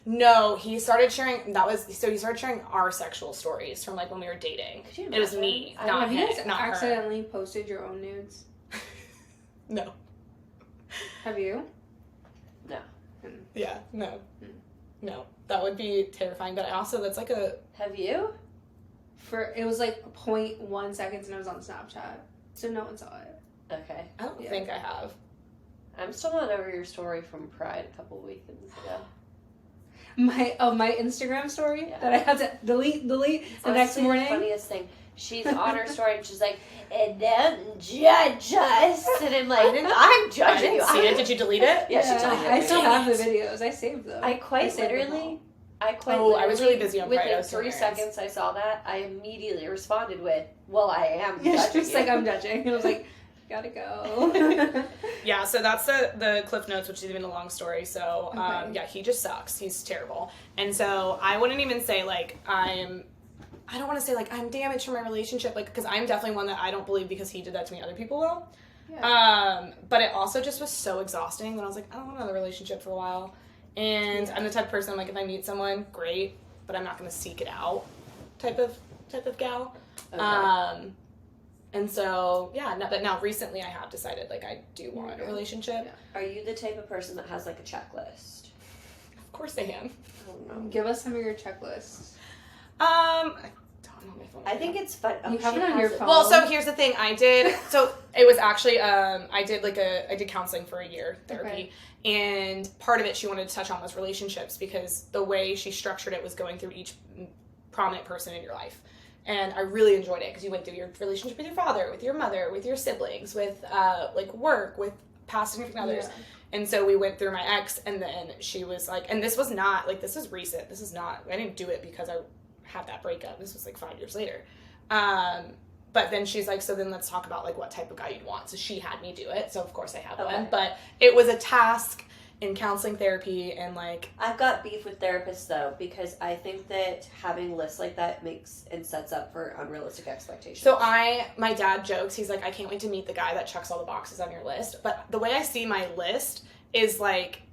No, he started sharing. He started sharing our sexual stories from, like, when we were dating. Could you imagine? It was me, not him, Have you guys not accidentally posted your own nudes? No. Have you? No. Yeah, no. No, that would be terrifying. But that's like a. Have you? It was like 0.1 seconds, and it was on Snapchat, so no one saw it. Okay. I don't think I have. I'm still not over your story from Pride a couple weekends ago. My Instagram story that I had to delete the next morning. The funniest thing. She's on her story and she's like, and don't judge us. And I'm like, I'm judging you. See it? Did you delete it? Yeah, she deleted it. I still have the videos. I saved them. I was really busy on Pride. Within 3 seconds I saw that, I immediately responded with, well, I am judging she's like, I'm judging. And I was like, gotta go. Yeah, so that's the Cliff Notes, which is even a long story. So, yeah, he just sucks. He's terrible. And so I wouldn't even say, like, I don't want to say, like, I'm damaged from my relationship, like, because I'm definitely one that I don't believe because he did that to me, other people will. Yeah. But it also just was so exhausting that I was like, I don't want another relationship for a while. And I'm the type of person, I'm like, if I meet someone, great, but I'm not going to seek it out type of gal. Okay. And so, yeah, but now recently I have decided, like, I do want a relationship. Yeah. Are you the type of person that has, like, a checklist? Of course I am. I don't know. Give us some of your checklists. I don't know my phone. I think it's fun. You have it on your phone. Well, so here's the thing. So it was actually, I did counseling for a year, therapy. Okay. And part of it she wanted to touch on was relationships because the way she structured it was going through each prominent person in your life. And I really enjoyed it because you went through your relationship with your father, with your mother, with your siblings, with, like, work, with past significant others. Yeah. And so we went through my ex, and then she was like, and this was not, like, this is recent. This is not, I didn't do it because I had that breakup. This was, like, 5 years later. But then she's like, so then let's talk about, like, what type of guy you'd want. So she had me do it. So, of course, I have one. But it was a task in counseling therapy and, like... I've got beef with therapists, though, because I think that having lists like that makes and sets up for unrealistic expectations. So my dad jokes, he's like, I can't wait to meet the guy that checks all the boxes on your list. But the way I see my list is, like,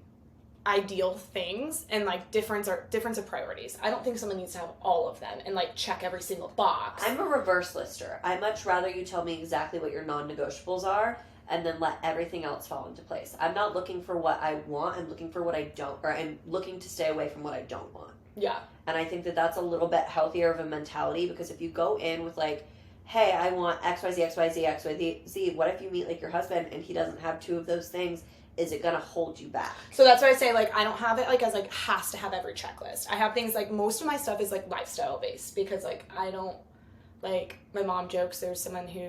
ideal things and, like, difference of priorities. I don't think someone needs to have all of them and, like, check every single box. I'm a reverse lister. I much rather you tell me exactly what your non-negotiables are and then let everything else fall into place. I'm not looking for what I want. I'm looking for what I don't, or I'm looking to stay away from what I don't want. Yeah. And I think that that's a little bit healthier of a mentality because if you go in with, like, hey, I want XYZ, XYZ, XYZ, what if you meet, like, your husband and he doesn't have 2 of those things? Is it going to hold you back? So that's why I say, like, I don't have it, like, as, like, has to have every checklist. I have things, like, most of my stuff is, like, lifestyle-based because, like, I don't, like, my mom jokes there's someone who,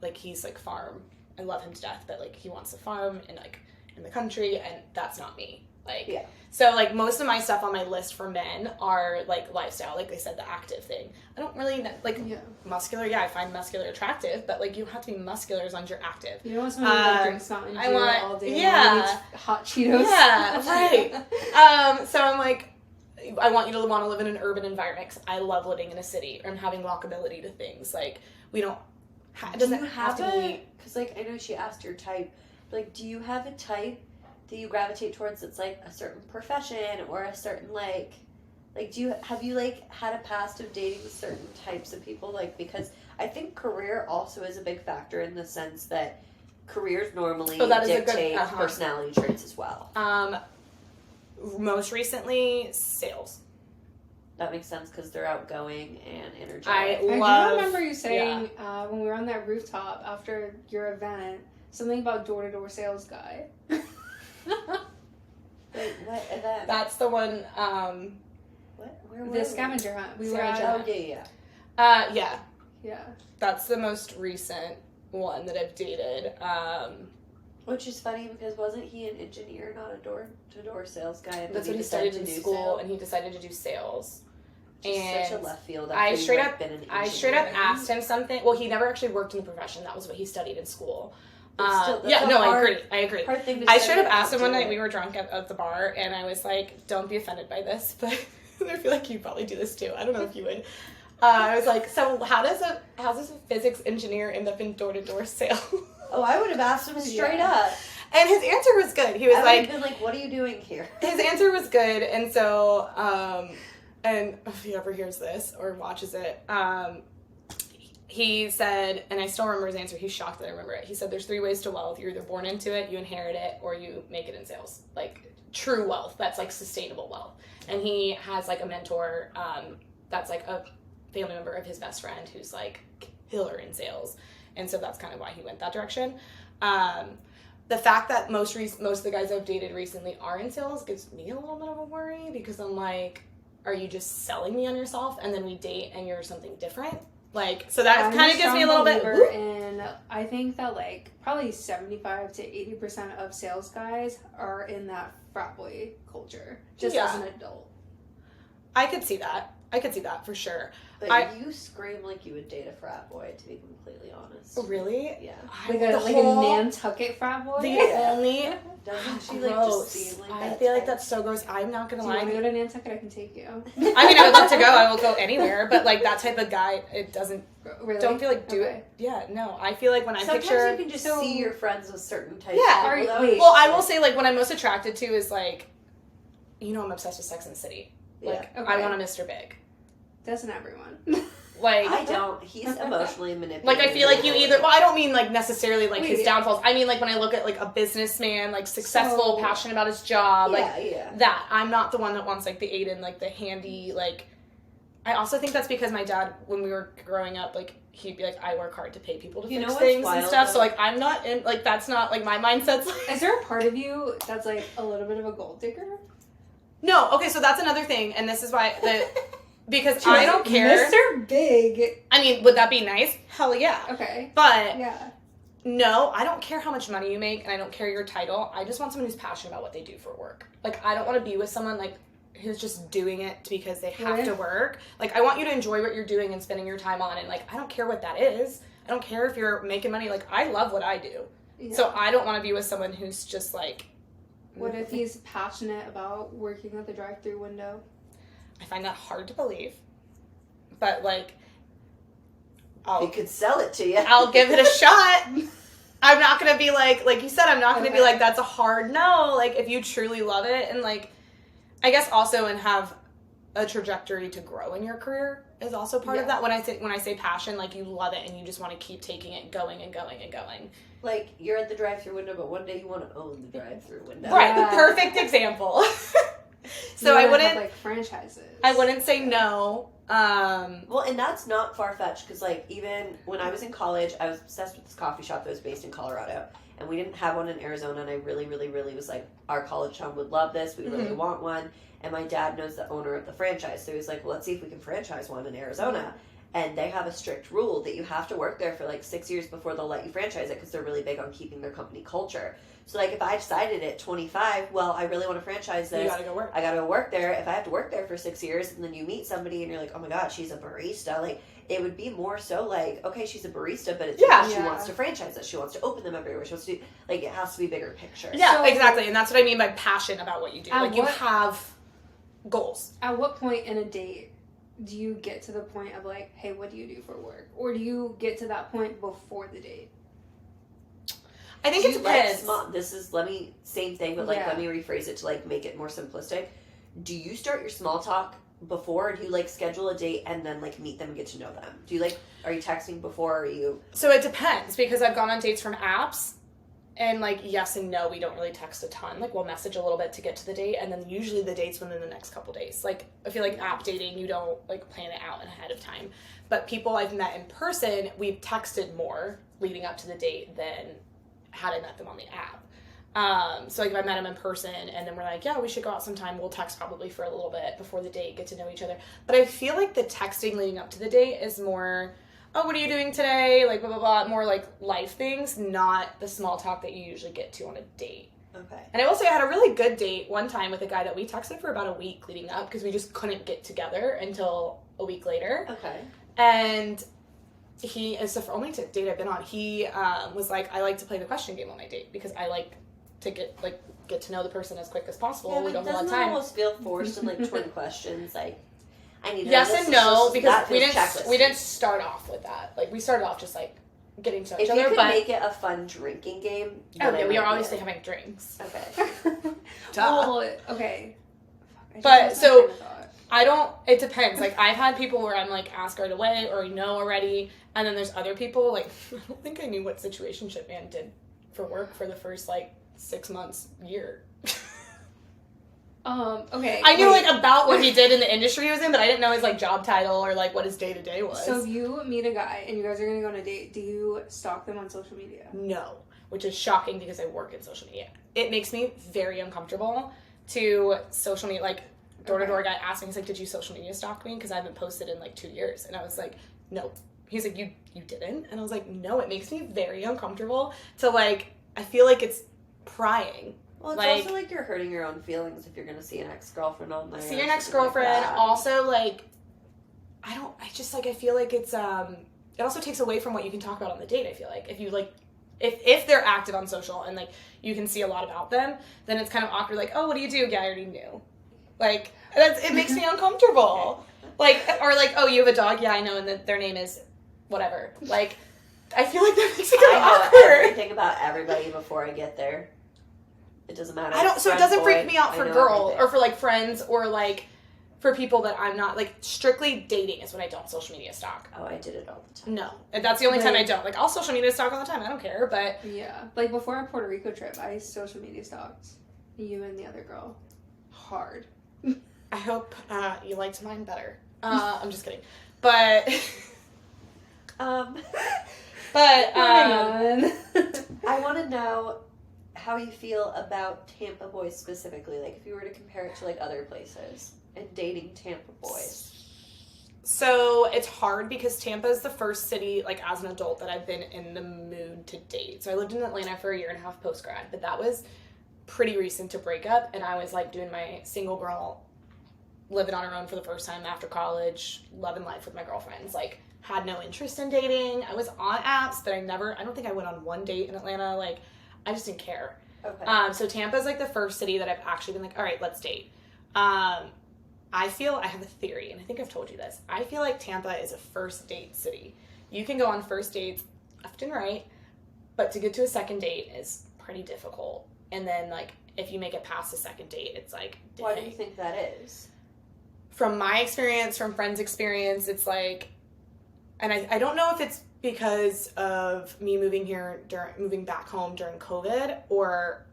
like, he's, like, farm. I love him to death, but, like, he wants to farm and, like, in the country, and that's not me. Like, yeah. So, like, most of my stuff on my list for men are, like, lifestyle. Like I said, the active thing. I don't really, like, muscular. Yeah, I find muscular attractive, but, like, you have to be muscular as long as you're active. You don't want someone who drinks Mountain Dew all day yeah. and eats hot Cheetos. Yeah, right. So I'm like, I want you to want to live in an urban environment because I love living in a city and having walkability to things. Like, we don't, it doesn't have to be. Because, like, I know she asked your type, but, like, do you have a type that you gravitate towards that's, like, a certain profession or a certain, like, have you, like, had a past of dating certain types of people? Like, because I think career also is a big factor in the sense that careers normally dictate personality traits as well. Most recently, sales. That makes sense because they're outgoing and energetic. I do remember you saying when we were on that rooftop after your event, something about door-to-door sales guy. Wait, what event? That's the one, Where were the scavenger hunt. We were at. Oh, yeah. Yeah. That's the most recent one that I've dated. Which is funny because wasn't he an engineer, not a door-to-door sales guy? And that's what he studied in school, and he decided to do sales. And such a left field. I straight up asked him something. Well, he never actually worked in the profession. That was what he studied in school. I agree. I straight up asked him one night. We were drunk at the bar, and I was like, "Don't be offended by this, but I feel like you probably do this too. I don't know if you would." I was like, "So how does a physics engineer end up in door-to-door sales?" Oh, I would have asked him straight up. And his answer was good. He was I would have been like, "What are you doing here?" His answer was good, and so, and if he ever hears this or watches it, he said, and I still remember his answer. He's shocked that I remember it. He said, "There's 3 ways to wealth. You're either born into it, you inherit it, or you make it in sales. Like true wealth. That's like sustainable wealth." And he has like a mentor, that's like a family member of his best friend who's like killer in sales. And so that's kind of why he went that direction. The fact that most of the guys I've dated recently are in sales gives me a little bit of a worry because I'm like, are you just selling me on yourself and then we date and you're something different? Like, so that kind of gives me a little bit. And I think that like probably 75 to 80% of sales guys are in that frat boy culture just as an adult. I could see that for sure. But you scream like you would date a frat boy, to be completely honest. Oh, really? Yeah. Like a Nantucket frat boy? Doesn't she like just seem like that? I feel like that's so gross. I'm not gonna lie. Do you want to go to Nantucket? I can take you. I mean, I would love to go. I will go anywhere. But like that type of guy, it doesn't. Really? Don't feel like do it. Yeah, no. I feel like when I sometimes picture. you can just see your friends with certain types. Yeah. Of people, Well, I will say like what I'm most attracted to is like, you know, I'm obsessed with Sex and the City. Like I want a Mr. Big. Doesn't everyone? Like I don't. He's emotionally manipulative. Like I feel like you either. Well, I don't mean like necessarily like his downfalls. I mean like when I look at like a businessman, like successful, passionate about his job, that. I'm not the one that wants like the Aiden, like the handy, like. I also think that's because my dad, when we were growing up, like he'd be like, "I work hard to pay people to fix things and stuff." So like I'm not in like that's not like my mindset's. Like, is there a part of you that's like a little bit of a gold digger? No. Okay, so that's another thing, and this is why because I don't care. Mr. Big. I mean, would that be nice? Hell yeah. Okay. But no, I don't care how much money you make, and I don't care your title. I just want someone who's passionate about what they do for work. Like, I don't want to be with someone like who's just doing it because they have to work. Like, I want you to enjoy what you're doing and spending your time on, and like, I don't care what that is. I don't care if you're making money. Like, I love what I do. Yeah. So I don't want to be with someone who's just like. What if he's passionate about working at the drive-thru window? I find that hard to believe, but like, he could sell it to you. I'll give it a shot. I'm not gonna be like you said. I'm not gonna be like that's a hard no. Like if you truly love it and like, I guess also and have a trajectory to grow in your career is also part of that. When I say passion, like you love it and you just want to keep taking it, going and going and going. Like you're at the drive-thru window, but one day you want to own the drive-thru window. Right, the perfect example. So I wouldn't have, like franchises. I wouldn't say no. Well, and that's not far-fetched because like even when I was in college, I was obsessed with this coffee shop that was based in Colorado, and we didn't have one in Arizona. And I really, really, really was like, our college town would love this. We really want one. And my dad knows the owner of the franchise, so he was like, well, let's see if we can franchise one in Arizona. and they have a strict rule that you have to work there for like 6 years before they'll let you franchise it because they're really big on keeping their company culture. So like if I decided at 25, well, I really want to franchise this. You gotta go work. I gotta go work there. If I have to work there for 6 years and then you meet somebody and you're like, oh my God, she's a barista. Like it would be more so like, okay, she's a barista, but it's because she wants to franchise it. She wants to open them everywhere. She wants to do, like, it has to be bigger picture. Yeah, so, exactly. And that's what I mean by passion about what you do. Like you have goals. At what point in a date do you get to the point of like, hey, what do you do for work? Or do you get to that point before the date? I think it depends. Same thing, but like let me rephrase it to like make it more simplistic. Do you start your small talk before, or do you like schedule a date and then like meet them and get to know them? Do you like, are you texting before, or are you? So it depends, because I've gone on dates from apps, and like yes and no, we don't really text a ton. Like we'll message a little bit to get to the date, and then usually the date's within the next couple days. Like I feel like app dating, you don't like plan it out ahead of time. But people I've met in person, we've texted more leading up to the date than had I met them on the app. So like if I met them in person and then we're like, yeah, we should go out sometime, we'll text probably for a little bit before the date, get to know each other. But I feel like the texting leading up to the date is more, oh, what are you doing today? Like blah, blah, blah, more like life things, not the small talk that you usually get to on a date. Okay. And I will say I had a really good date one time with a guy that we texted for about a week leading up because we just couldn't get together until a week later. Okay. And he is the only date I've been on. He was like, I like to play the question game on my date because I like to get to know the person as quick as possible. Yeah, we don't have a lot of time. time. Doesn't almost feel forced in like 20 questions? Like, I need to yes and no, because we didn't checklist. start off with that. Like we started off just like getting to know each other. other. If you could but make it a fun drinking game. Oh yeah, we are obviously having drinks. Okay. Well, okay. But so it depends. Like I've had people where I'm like ask right away or know already, and then there's other people like I don't think I knew what Situationship Man did for work for the first like 6 months, year. Okay. I knew like about what he did in the industry he was in, but I didn't know his like job title or like what his day to day was. So if you meet a guy and you guys are gonna go on a date, do you stalk them on social media? No, which is shocking because I work in social media. It makes me very uncomfortable to social media. Like door-to-door guy asked me, he's like, did you social media stalk me? Because I haven't posted in like 2 years. And I was like, no. He's like, you didn't? And I was like, no, it makes me very uncomfortable to like, I feel like it's prying. Well, it's also like you're hurting your own feelings if you're going to see an ex-girlfriend on there. See your ex-girlfriend. Like also, like, I feel like it's, it also takes away from what you can talk about on the date, I feel like. If you, like, if they're active on social and, like, you can see a lot about them, then it's kind of awkward, like, oh, what do you do? Yeah, I already knew. Like, it makes me uncomfortable. Like, or like, oh, you have a dog? Yeah, I know, and their name is whatever. Like, I feel like that makes it kind of awkward. I know everything about everybody before I get there. It doesn't matter. So it doesn't freak me out for girls or for like friends or like for people that I'm not like strictly dating is when I don't social media stalk. Oh, I did it all the time. No, and that's the only time I don't. Like I'll social media stalk all the time. I don't care, but yeah, like before our Puerto Rico trip, I social media stalked you and the other girl hard. I hope you liked mine better. I'm just kidding, but I want to know how you feel about Tampa boys specifically, like if you were to compare it to like other places and dating Tampa boys. So it's hard because Tampa is the first city, like as an adult, that I've been in the mood to date. So I lived in Atlanta for 1.5 years post grad, but that was pretty recent to break up, and I was like doing my single girl, living on her own for the first time after college, loving life with my girlfriends, like had no interest in dating. I was on apps, but I don't think I went on one date in Atlanta. Like I just didn't care. Okay. So Tampa is like the first city that I've actually been like, all right, let's date. I have a theory, and I think I've told you this. I feel like Tampa is a first date city. You can go on first dates left and right, but to get to a second date is pretty difficult. And then like if you make it past the second date, it's like, dang. Why do you think that is? From my experience, from friends' experience, it's like, and I don't know if it's because of me moving back home during COVID, or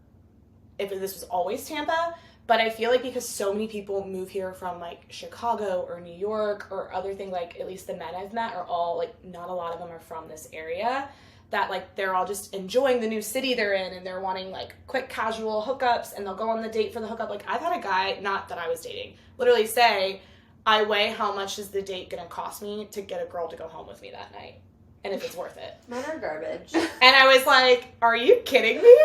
if this was always Tampa, but I feel like because so many people move here from like Chicago or New York or other things, like at least the men I've met are all like, not a lot of them are from this area, that like they're all just enjoying the new city they're in and they're wanting like quick casual hookups and they'll go on the date for the hookup. Like I've had a guy, not that I was dating, literally say, I weigh how much is the date going to cost me to get a girl to go home with me that night, and if it's worth it. Men are garbage. And I was like, are you kidding me?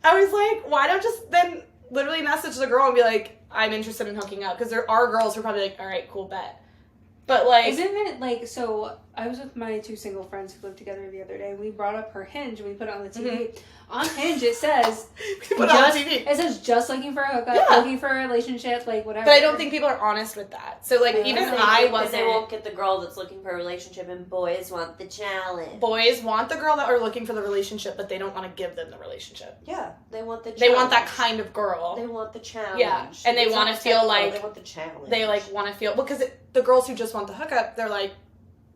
I was like, why don't just then literally message the girl and be like, I'm interested in hooking up? Because there are girls who are probably like, all right, cool, bet. But like, isn't it like, so I was with my 2 single friends who lived together the other day, and we brought up her Hinge and we put it on the TV. Mm-hmm. On Hinge it says it says just looking for a hookup, looking for a relationship, like whatever. But I don't think people are honest with that. So like, even I wasn't. They won't get the girl that's looking for a relationship, and boys want the challenge. Boys want the girl that are looking for the relationship, but they don't want to give them the relationship. Yeah, they want the challenge. They want that kind of girl. They want the challenge. Yeah, and they want to feel like they want the challenge. They like want to feel, because the girls who just want the hookup, they're like,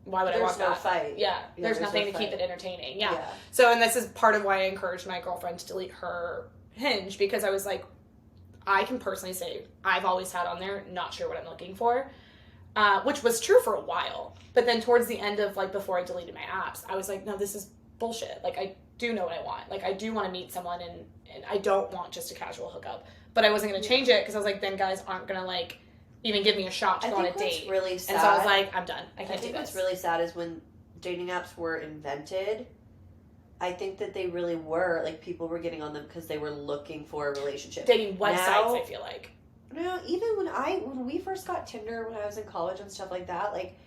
why would I want that? There's no fight. Yeah, there's nothing to keep it entertaining. Yeah. So, and this is part of why I encouraged my girlfriend to delete her Hinge, because I was like, I can personally say I've always had on there, not sure what I'm looking for, which was true for a while. But then towards the end of, like, before I deleted my apps, I was like, no, this is bullshit. Like, I do know what I want. Like, I do want to meet someone, and I don't want just a casual hookup. But I wasn't going to change it, because I was like, then guys aren't going to, like, even give me a shot to go on a date. What's really sad, and so I was like, I'm done. I can't do this. I think what's really sad is when dating apps were invented, I think that they really were, like, people were getting on them because they were looking for a relationship. Dating websites, I feel like. No, even when we first got Tinder when I was in college and stuff like that, like,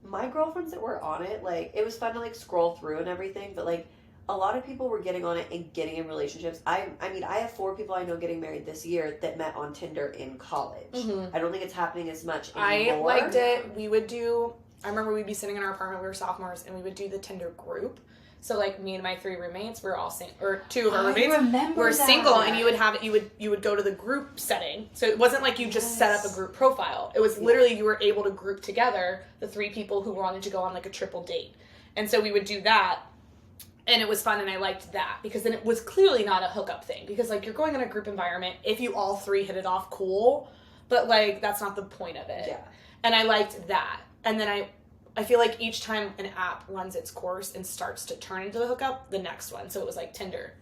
my girlfriends that were on it, like, it was fun to, like, scroll through and everything, but, like, a lot of people were getting on it and getting in relationships. I mean, I have 4 people I know getting married this year that met on Tinder in college. Mm-hmm. I don't think it's happening as much anymore. I liked it. I remember we'd be sitting in our apartment, we were sophomores, and we would do the Tinder group. So, like, me and my 3 roommates, we were all or 2 of our roommates were single, and you would go to the group setting. So it wasn't like you just set up a group profile. It was literally you were able to group together the 3 people who wanted to go on, like, a triple date. And so we would do that. And it was fun, and I liked that, because then it was clearly not a hookup thing. Because, like, you're going in a group environment. If you all 3 hit it off, cool. But, like, that's not the point of it. Yeah. And I liked that. And then I feel like each time an app runs its course and starts to turn into the hookup, the next one. So it was, like, Tinder,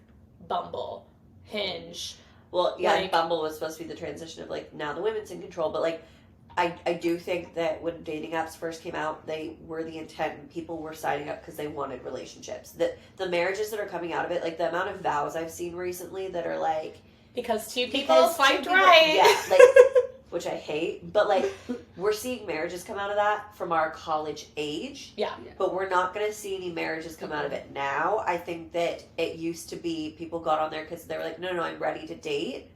Bumble, Hinge. Well, yeah, like, Bumble was supposed to be the transition of, like, now the women's in control. But, like, I do think that when dating apps first came out, they were the intent, and people were signing up because they wanted relationships. The marriages that are coming out of it, like the amount of vows I've seen recently that are like, because 2 people swiped right. Yeah, like, which I hate, but like, we're seeing marriages come out of that from our college age. Yeah. But we're not going to see any marriages come out of it now. I think that it used to be people got on there because they were like, no, I'm ready to date.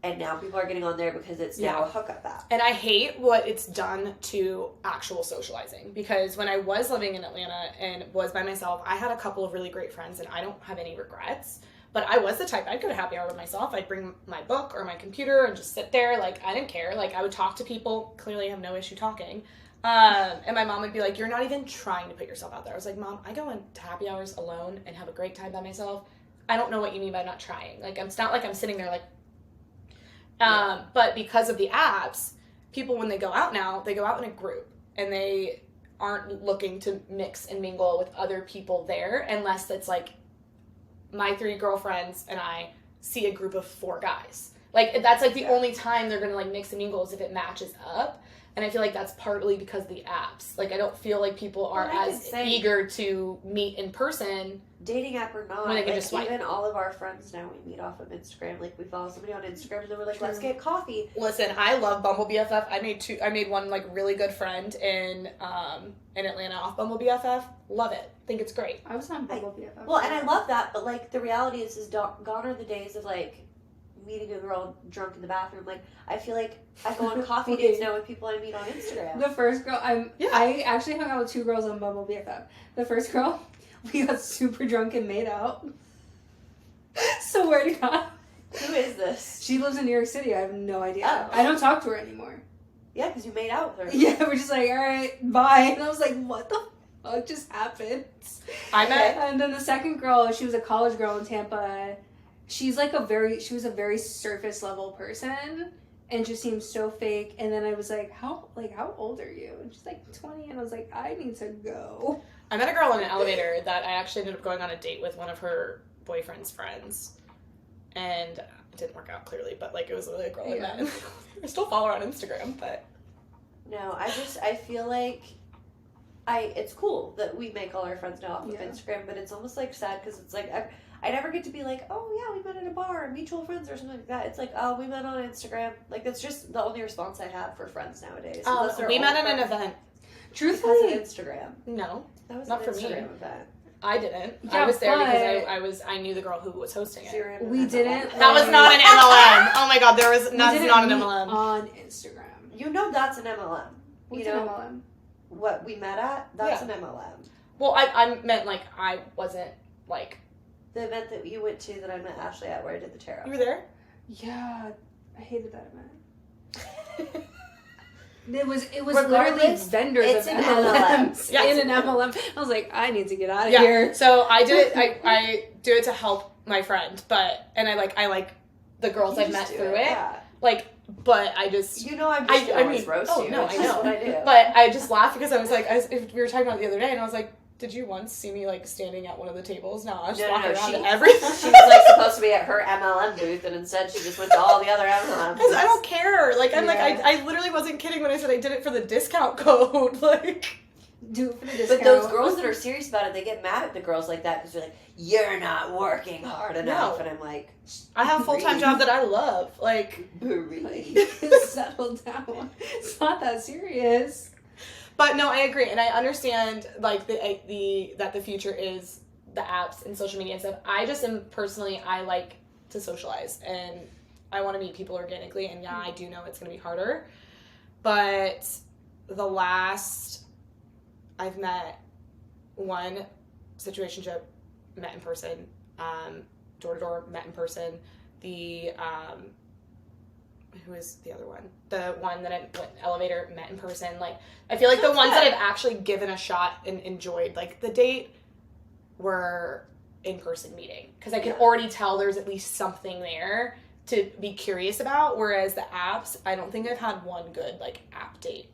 And now people are getting on there because it's now a hookup app. And I hate what it's done to actual socializing. Because when I was living in Atlanta and was by myself, I had a couple of really great friends, and I don't have any regrets. But I was the type, I'd go to happy hour with myself. I'd bring my book or my computer and just sit there. Like, I didn't care. Like, I would talk to people. Clearly, I have no issue talking. And my mom would be like, you're not even trying to put yourself out there. I was like, Mom, I go into happy hours alone and have a great time by myself. I don't know what you mean by not trying. Like, it's not like I'm sitting there like... But because of the apps, people, when they go out now, they go out in a group, and they aren't looking to mix and mingle with other people there, unless it's like my 3 girlfriends and I see a group of 4 guys. Like, that's like the only time they're gonna like mix and mingle is if it matches up. And I feel like that's partly because of the apps. Like, I don't feel like people are as eager to meet in person. Dating app or not, when they can like, just swipe. Even all of our friends now, we meet off of Instagram. Like, we follow somebody on Instagram, and then we're like, let's get coffee. Listen, I love Bumble BFF. I made one like really good friend in Atlanta off Bumble BFF. Love it. Think it's great. I was on Bumble BFF. Well, and I love that, but like the reality is gone are the days of like meeting a girl drunk in the bathroom. Like, I feel like I go on coffee dates now with people I meet on Instagram. The first girl, I actually hung out with 2 girls on Bumble BFF. The first girl, we got super drunk and made out. Swear to God. Who is this? She lives in New York City. I have no idea. Oh. I don't talk to her anymore. Yeah, because you made out with her. Yeah, we're just like, all right, bye. And I was like, what the fuck just happened? And then the second girl, she was a college girl in Tampa. She was a very surface level person, and just seemed so fake. And then I was like, how old are you? And she's like 20, and I was like, I need to go. I met a girl in an elevator that I actually ended up going on a date with one of her boyfriend's friends, and it didn't work out clearly, but like, it was really a girl I met. I still follow her on Instagram, but No, I feel like it's cool that we make all our friends know off of Instagram, but it's almost like sad because it's like I never get to be like, oh yeah, we met at a bar, mutual friends or something like that. It's like, oh, we met on Instagram. Like that's just the only response I have for friends nowadays. We met at an event. Truthfully, because of Instagram. No, that was not for Instagram me. Event. I didn't. Yeah, I was there because I knew the girl who was hosting it. We didn't. That was not an MLM. Oh my god, that's not an MLM. On Instagram. You know that's an MLM. What's an MLM? What we met at? That's an MLM. Well, I meant like I wasn't like the event that you went to that I met Ashley at where I did the tarot. You were there? Yeah, I hated that event. It was literally vendors of MLMs in an MLM. I was like, I need to get out of here. So I did it. I do it to help my friend, and I like the girls I've met through it. Yeah. Like, but I just I'm just always roast you. No, I know. What I do. But I just laughed because I was like, we were talking about it the other day, and I was like, did you once see me like standing at one of the tables? No, I was just walking around to everything. She was like supposed to be at her MLM booth, and instead she just went to all the other MLMs. I don't care. Like I'm like I literally wasn't kidding when I said I did it for the discount code. Like, do it for the discount. But those girls that are serious about it, they get mad at the girls like that because they're like, "You're not working hard enough," and I'm like, I have a full-time job that I love. Like, settle down. It's not that serious. But no, I agree, and I understand like that the future is the apps and social media and stuff. I just am personally, I like to socialize and I want to meet people organically. And I do know it's going to be harder, but I've met one situationship, met in person, door to door, met in person. Who is the other one? The one that I went elevator, met in person. Like, I feel like the ones that I've actually given a shot and enjoyed, like the date, were in-person meeting. Because I can already tell there's at least something there to be curious about. Whereas the apps, I don't think I've had one good, like, app date.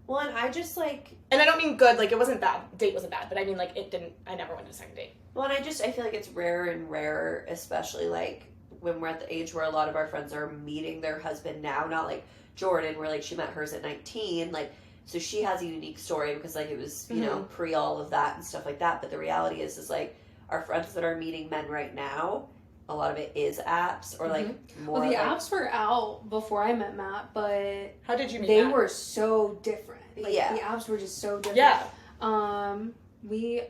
Well, and I just, like... And I don't mean good, like, it wasn't bad. Date wasn't bad. But I mean, like, I never went to a second date. Well, and I feel like it's rarer and rarer, especially, like, when we're at the age where a lot of our friends are meeting their husband now, not like Jordan, where like she met hers at 19, like, so she has a unique story because like it was, you know, pre all of that and stuff like that. But the reality is like our friends that are meeting men right now, a lot of it is apps or like more. Well, the apps were out before I met Matt, but how did you meet They Matt? were so different. Like, the apps were just so different. Yeah.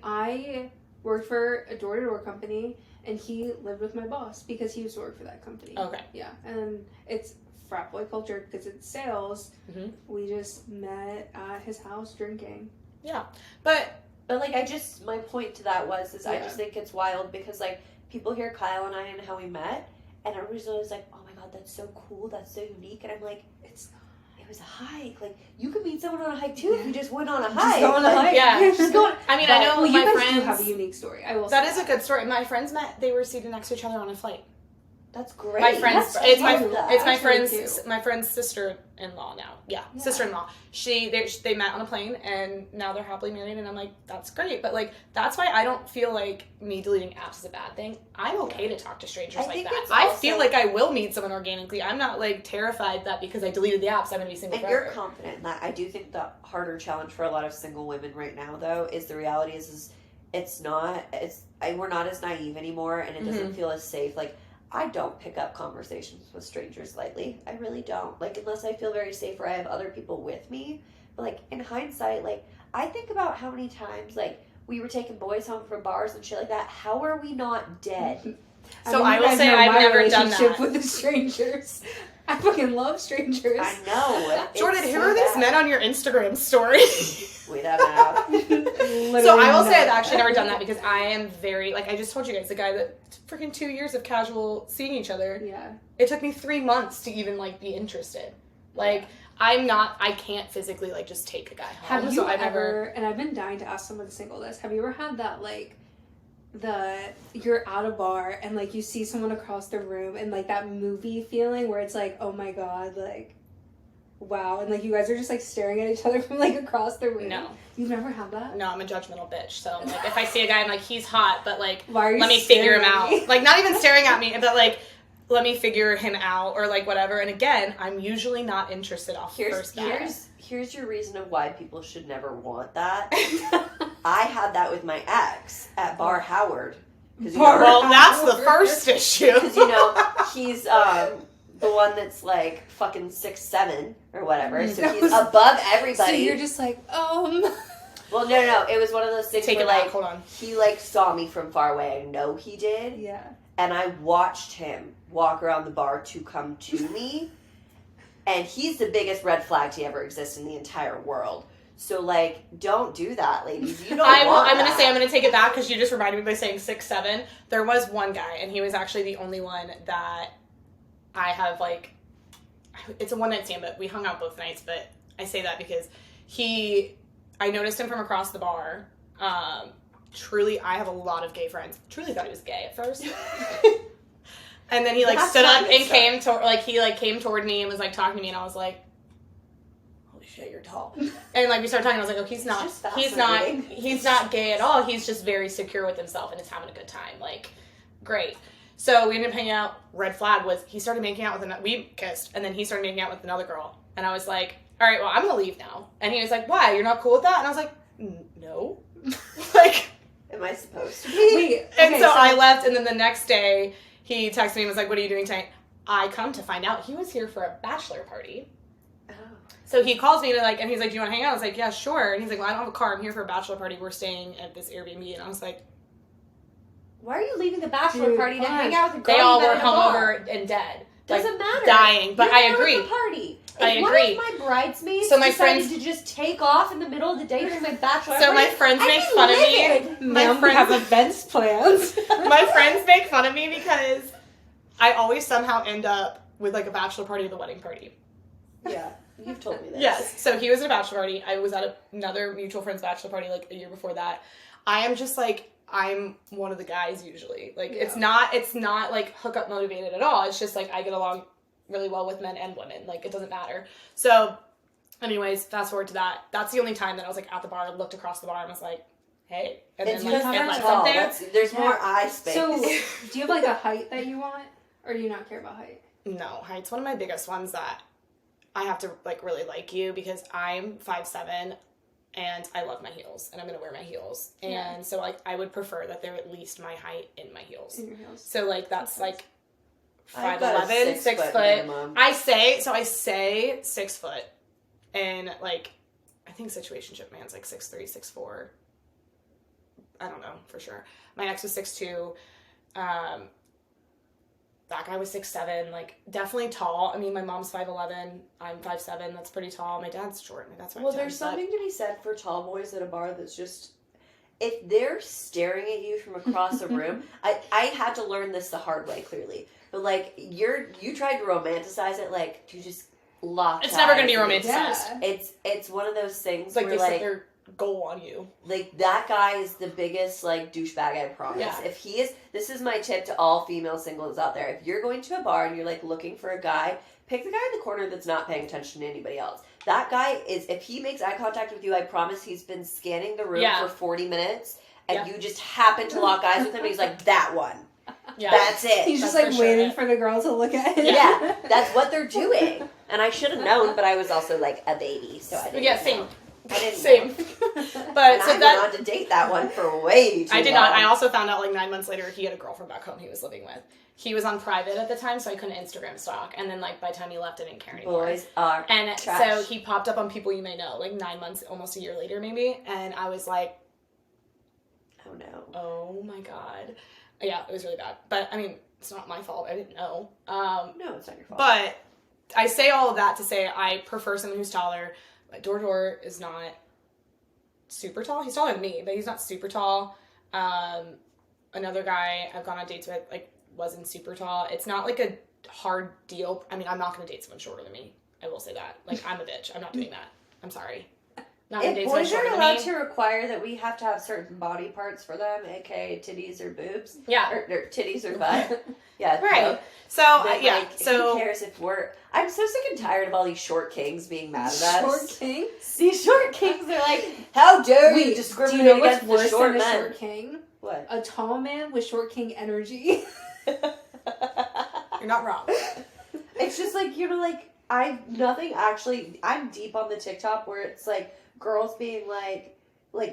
I worked for a door-to-door company. And he lived with my boss because he used to work for that company. Okay. Yeah. And it's frat boy culture because it's sales. Mm-hmm. We just met at his house drinking. Yeah. But like, my point to that I just think it's wild because, like, people hear Kyle and I and how we met, and everybody's always like, oh my god, that's so cool, that's so unique. And I'm like, it's not. It was a hike. Like, you could meet someone on a hike too if you just went on a hike. Just go on a hike. Yeah. Just go on. I mean, I know my friends do have a unique story. I will say that is a good story. My friends met, they were seated next to each other on a flight. That's great. My friend's my friend's sister-in-law now. Yeah, sister-in-law. They met on a plane and now they're happily married, and I'm like, that's great. But like, that's why I don't feel like me deleting apps is a bad thing. I'm okay to talk to strangers like that. I feel like I will meet someone organically. I'm not like terrified that because I deleted the apps I'm gonna be single forever. You're confident in that. I do think the harder challenge for a lot of single women right now though is the reality is we're not as naive anymore, and it doesn't feel as safe. Like, I don't pick up conversations with strangers lightly. I really don't. Like, unless I feel very safe or I have other people with me. But, like, in hindsight, like, I think about how many times, like, we were taking boys home from bars and shit like that. How are we not dead? So I will say I've never done that. With the strangers. I fucking love strangers. I know. Jordan, who are these men on your Instagram story? We don't know. So I will say I've actually never done that because I am very, like I just told you guys, the guy that freaking 2 years of casual seeing each other. Yeah. It took me 3 months to even like be interested. Like, I can't physically like just take a guy home. Have you ever, and I've been dying to ask someone single this, have you ever had that like, you're at a bar and like you see someone across the room and like that movie feeling where it's like, oh my god, like, wow, and like you guys are just like staring at each other from like across the room? No. You've never had that? No, I'm a judgmental bitch. So like if I see a guy, I'm like, he's hot, but like, why are you let me figure him out. Like, not even staring at me, but like, let me figure him out or like whatever. And again, I'm usually not interested off first bat. Here's your reason of why people should never want that. I had that with my ex at Bar Howard. Well, that's the first issue. Because, he's the one that's like fucking 6'7" or whatever. So he's above everybody. So you're just like, Well, no. It was one of those things where like, hold on. He like saw me from far away. I know he did. Yeah. And I watched him walk around the bar to come to me. And he's the biggest red flag to ever exist in the entire world. So, like, don't do that, ladies. You don't want I'm going to say, I'm going to take it back because you just reminded me by saying 6'7". There was one guy, and he was actually the only one that I have, like, it's a one-night stand, but we hung out both nights. But I say that because I noticed him from across the bar. Truly, I have a lot of gay friends. Truly thought he was gay at first. And then he, like, stood up and came toward me and was, like, talking to me, and I was like, holy shit, you're tall. And, like, we started talking, and I was like, oh, he's not gay at all. He's just very secure with himself and is having a good time. Like, great. So we ended up hanging out. Red flag was he started making out with we kissed, and then he started making out with another girl. And I was like, all right, well, I'm going to leave now. And he was like, why? You're not cool with that? And I was like, no. Like, am I supposed to be? So I left, and then the next day, he texted me and was like, what are you doing tonight? I come to find out he was here for a bachelor party. Oh. So he calls me and he's like, do you want to hang out? I was like, yeah, sure. And he's like, well, I don't have a car. I'm here for a bachelor party. We're staying at this Airbnb. And I was like, why are you leaving the bachelor party to hang out with a girl? They all were hungover and dead. Doesn't matter. Dying. But I agree. The party. I agree. One of my bridesmaids decided to just take off in the middle of the day during my bachelor party. So my friends make fun of me. My friends have events plans. My friends make fun of me because I always somehow end up with like a bachelor party or the wedding party. Yeah, you've told me this. Yes. So he was at a bachelor party. I was at another mutual friend's bachelor party like a year before that. I am just like, I'm one of the guys usually. Like it's not like hookup motivated at all. It's just like I get along really well with men and women. Like it doesn't matter. So anyways, fast forward to that. That's the only time that I was like at the bar, looked across the bar and was like, hey. And it's then like there's more eye space. So do you have like a height that you want? Or do you not care about height? No, height's one of my biggest ones that I have to like really like you because I'm 5'7" and I love my heels and I'm gonna wear my heels. Yeah. And so like I would prefer that they're at least my height in my heels. In your heels. So like that's like 5'11", 6 foot. I say 6 foot. And like I think situationship man's like 6'3", 6'4". I don't know for sure. My ex was 6'2". That guy was 6'7", like definitely tall. I mean, my mom's 5'11", I'm 5'7", that's pretty tall. My dad's short. That's 5'10". Well, there's something to be said for tall boys at a bar that's just, if they're staring at you from across a room, I had to learn this the hard way, clearly. But like, you tried to romanticize it, like, to just lock It's never going to be romanticized. Yeah. It's one of those things like where they like, set their goal on you. Like, that guy is the biggest, like, douchebag, I promise. Yeah. If he is, this is my tip to all female singles out there. If you're going to a bar and you're, like, looking for a guy, pick the guy in the corner that's not paying attention to anybody else. That guy is, if he makes eye contact with you, I promise he's been scanning the room for 40 minutes, and you just happen to lock eyes with him, and he's like, that one. Yeah. That's it. He's just, like, waiting for the girl to look at him. Yeah, that's what they're doing. And I should have known, but I was also, like, a baby, so I didn't same. know. I didn't Same. But so I went on to date that one for way too long. I did not. I also found out like 9 months later he had a girlfriend back home he was living with. He was on private at the time, so I couldn't Instagram stalk. And then like by the time he left, I didn't care anymore. Boys are and trash. So he popped up on People You May Know, like 9 months, almost a year later maybe. And I was like, oh no. Oh my god. Yeah, it was really bad. But I mean, it's not my fault. I didn't know. No, it's not your fault. But I say all of that to say I prefer someone who's taller. Dor is not super tall. He's taller than me, but he's not super tall. Another guy I've gone on dates with like wasn't super tall. It's not like a hard deal. I mean, I'm not going to date someone shorter than me. I will say that. Like, I'm a bitch. I'm not doing that. I'm sorry. Not if boys are allowed to require that we have to have certain body parts for them, aka titties or boobs, or titties or butt, right. No. So so who cares if we're? I'm so sick and tired of all these short kings being mad at us. Short kings? These short kings are like, how dare you discriminate against the short men? Short king? What? A tall man with short king energy. You're not wrong. It's just like, I'm deep on the TikTok where it's like girls being like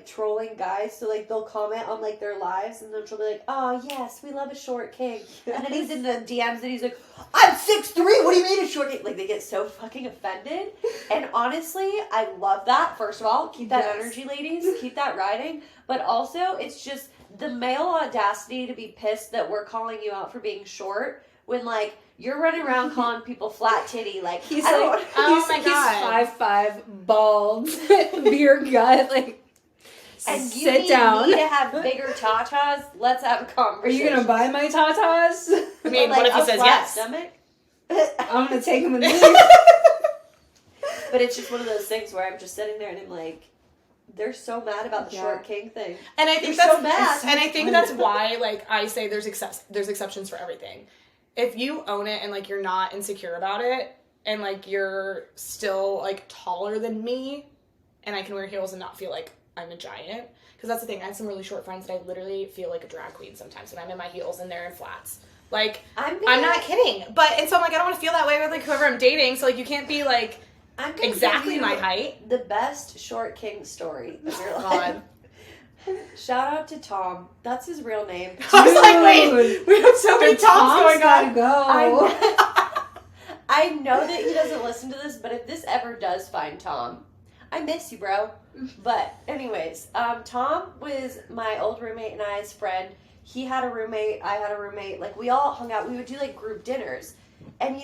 trolling guys, so like they'll comment on like their lives and then she'll be like, oh yes, we love a short king. And then he's in the DMs and he's like, I'm 6'3", what do you mean a short king? Like they get so fucking offended. And honestly, I love that. First of all, keep that energy, ladies. Keep that riding. But also, it's just the male audacity to be pissed that we're calling you out for being short when like you're running around calling people flat titty. Like he's like, he's 5'5", bald, beer gut, like. And sit down. You need to have bigger tatas. Let's have a conversation. Are you gonna buy my tatas? I mean, what if he says yes? Stomach? I'm gonna take him and leave. But it's just one of those things where I'm just sitting there and I'm like, they're so mad about the short king thing. And I think so mad. And I think that's why, like, I say there's exceptions for everything. If you own it and like you're not insecure about it, and like you're still like taller than me, and I can wear heels and not feel like I'm a giant. Because that's the thing. I have some really short friends that I literally feel like a drag queen sometimes when I'm in my heels and they're in flats. Like, I'm not kidding. And so I'm like, I don't want to feel that way with like whoever I'm dating. So like, you can't be like exactly my height. The best short king story of your life. Shout out to Tom. That's his real name. I was like, wait, we have so many Toms going on. I know that he doesn't listen to this, but if this ever does find Tom, I miss you, bro. But anyways, Tom was my old roommate and I's friend. He had a roommate, I had a roommate. Like, we all hung out. We would do, like, group dinners. And,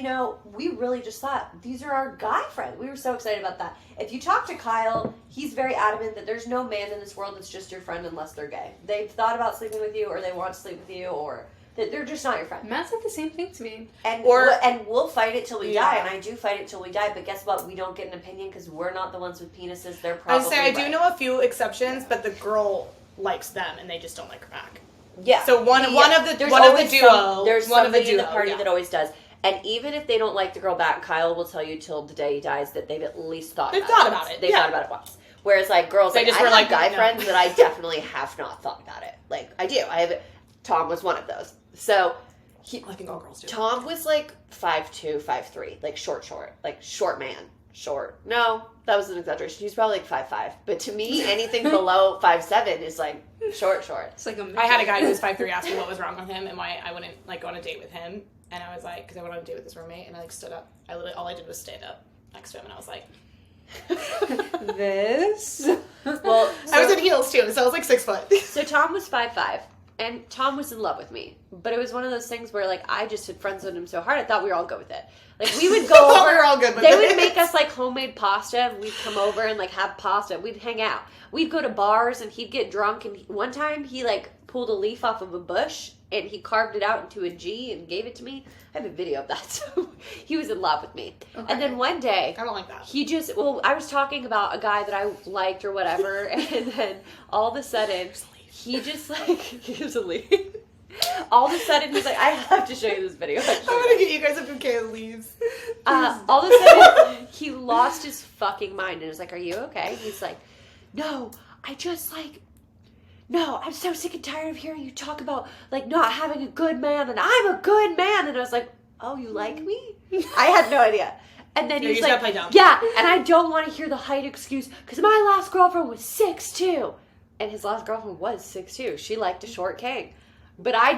we really just thought, these are our guy friends. We were so excited about that. If you talk to Kyle, he's very adamant that there's no man in this world that's just your friend unless they're gay. They've thought about sleeping with you, or they want to sleep with you, or that they're just not your friend. Matt said the same thing to me. And we'll fight it till we die, and I do fight it till we die, but guess what? We don't get an opinion because we're not the ones with penises. They're probably I do know a few exceptions, but the girl likes them, and they just don't like her back. Yeah. So one of the duo. There's somebody in the party that always does. And even if they don't like the girl back, Kyle will tell you till the day he dies that they've at least thought about it. They've thought about it. They've thought about it once. Whereas, like, girls, I have guy friends that I definitely have not thought about it. Like, I do. Tom was one of those. So, I think all girls do. Tom was, like, 5'2", 5'3", like, short. Like, short man. Short. No, that was an exaggeration. He's probably, like, 5'5". But to me, anything below 5'7" is, like, short. It's like I had a guy who was 5'3" ask me what was wrong with him and why I wouldn't, like, go on a date with him. And I was like, because I went on a date with his roommate, and I, like, stood up. All I did was stand up next to him, and I was like... This? Well, I was in heels, too, so I was, like, 6 foot. So Tom was 5'5", and Tom was in love with me. But it was one of those things where, like, I just had friends-zoned him so hard, I thought we were all good with it. Like, we would go over... we were all good with They would make us, like, homemade pasta, and we'd come over and, like, have pasta. We'd hang out. We'd go to bars, and he'd get drunk, and one time he, like, pulled a leaf off of a bush, and he carved it out into a G and gave it to me. I have a video of that, so he was in love with me. Okay. And then one day... I don't like that. I was talking about a guy that I liked or whatever, and then all of a sudden, he just, like... He was a leaf. All of a sudden, he's like, I have to show you this video. I'm going to get you guys a bouquet of leaves. All of a sudden, he lost his fucking mind and was like, are you okay? He's like, no, I'm so sick and tired of hearing you talk about, like, not having a good man, and I'm a good man. And I was like, oh, you like me? I had no idea. And then he's like, yeah, and I don't want to hear the height excuse, because my last girlfriend was 6'2". And his last girlfriend was 6'2". She liked a short king. But I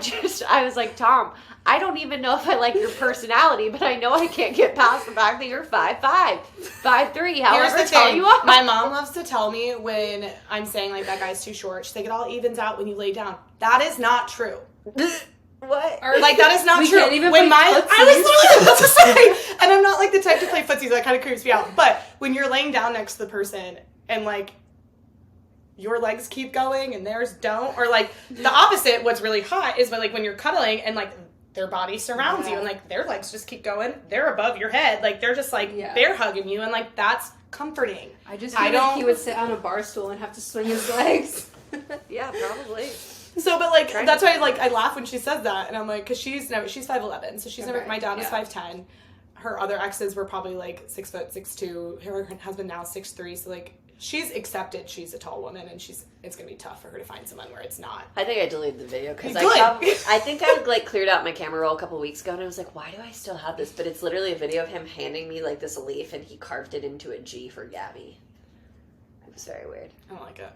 was like, Tom, I don't even know if I like your personality, but I know I can't get past the fact that you're 5'5", 5'3", however tall you are. My mom loves to tell me when I'm saying, like, that guy's too short, she's like, it all evens out when you lay down. That is not true. What? Like, that is not true. Can't even I was literally about to say, and I'm not, like, the type to play footsies, so that kind of creeps me out. But when you're laying down next to the person and, like, your legs keep going and theirs don't, or like the opposite, what's really hot is when you're cuddling and like their body surrounds you and like their legs just keep going, they're above your head, like they're just like they're hugging you, and like that's comforting. I feel like he would sit on a bar stool and have to swing his legs. Yeah, probably. So, but like that's why I laugh when she says that, and I'm like, because she's 5'11", so she's never. My dad was 5'10". Her other exes were probably like 6 foot, 6'2". Her husband now 6'3", so like she's accepted she's a tall woman, and it's gonna be tough for her to find someone where it's not. I think I deleted the video because I think I like cleared out my camera roll a couple weeks ago, and I was like, why do I still have this? But it's literally a video of him handing me like this leaf, and he carved it into a G for Gabby. It was very weird. I don't like it.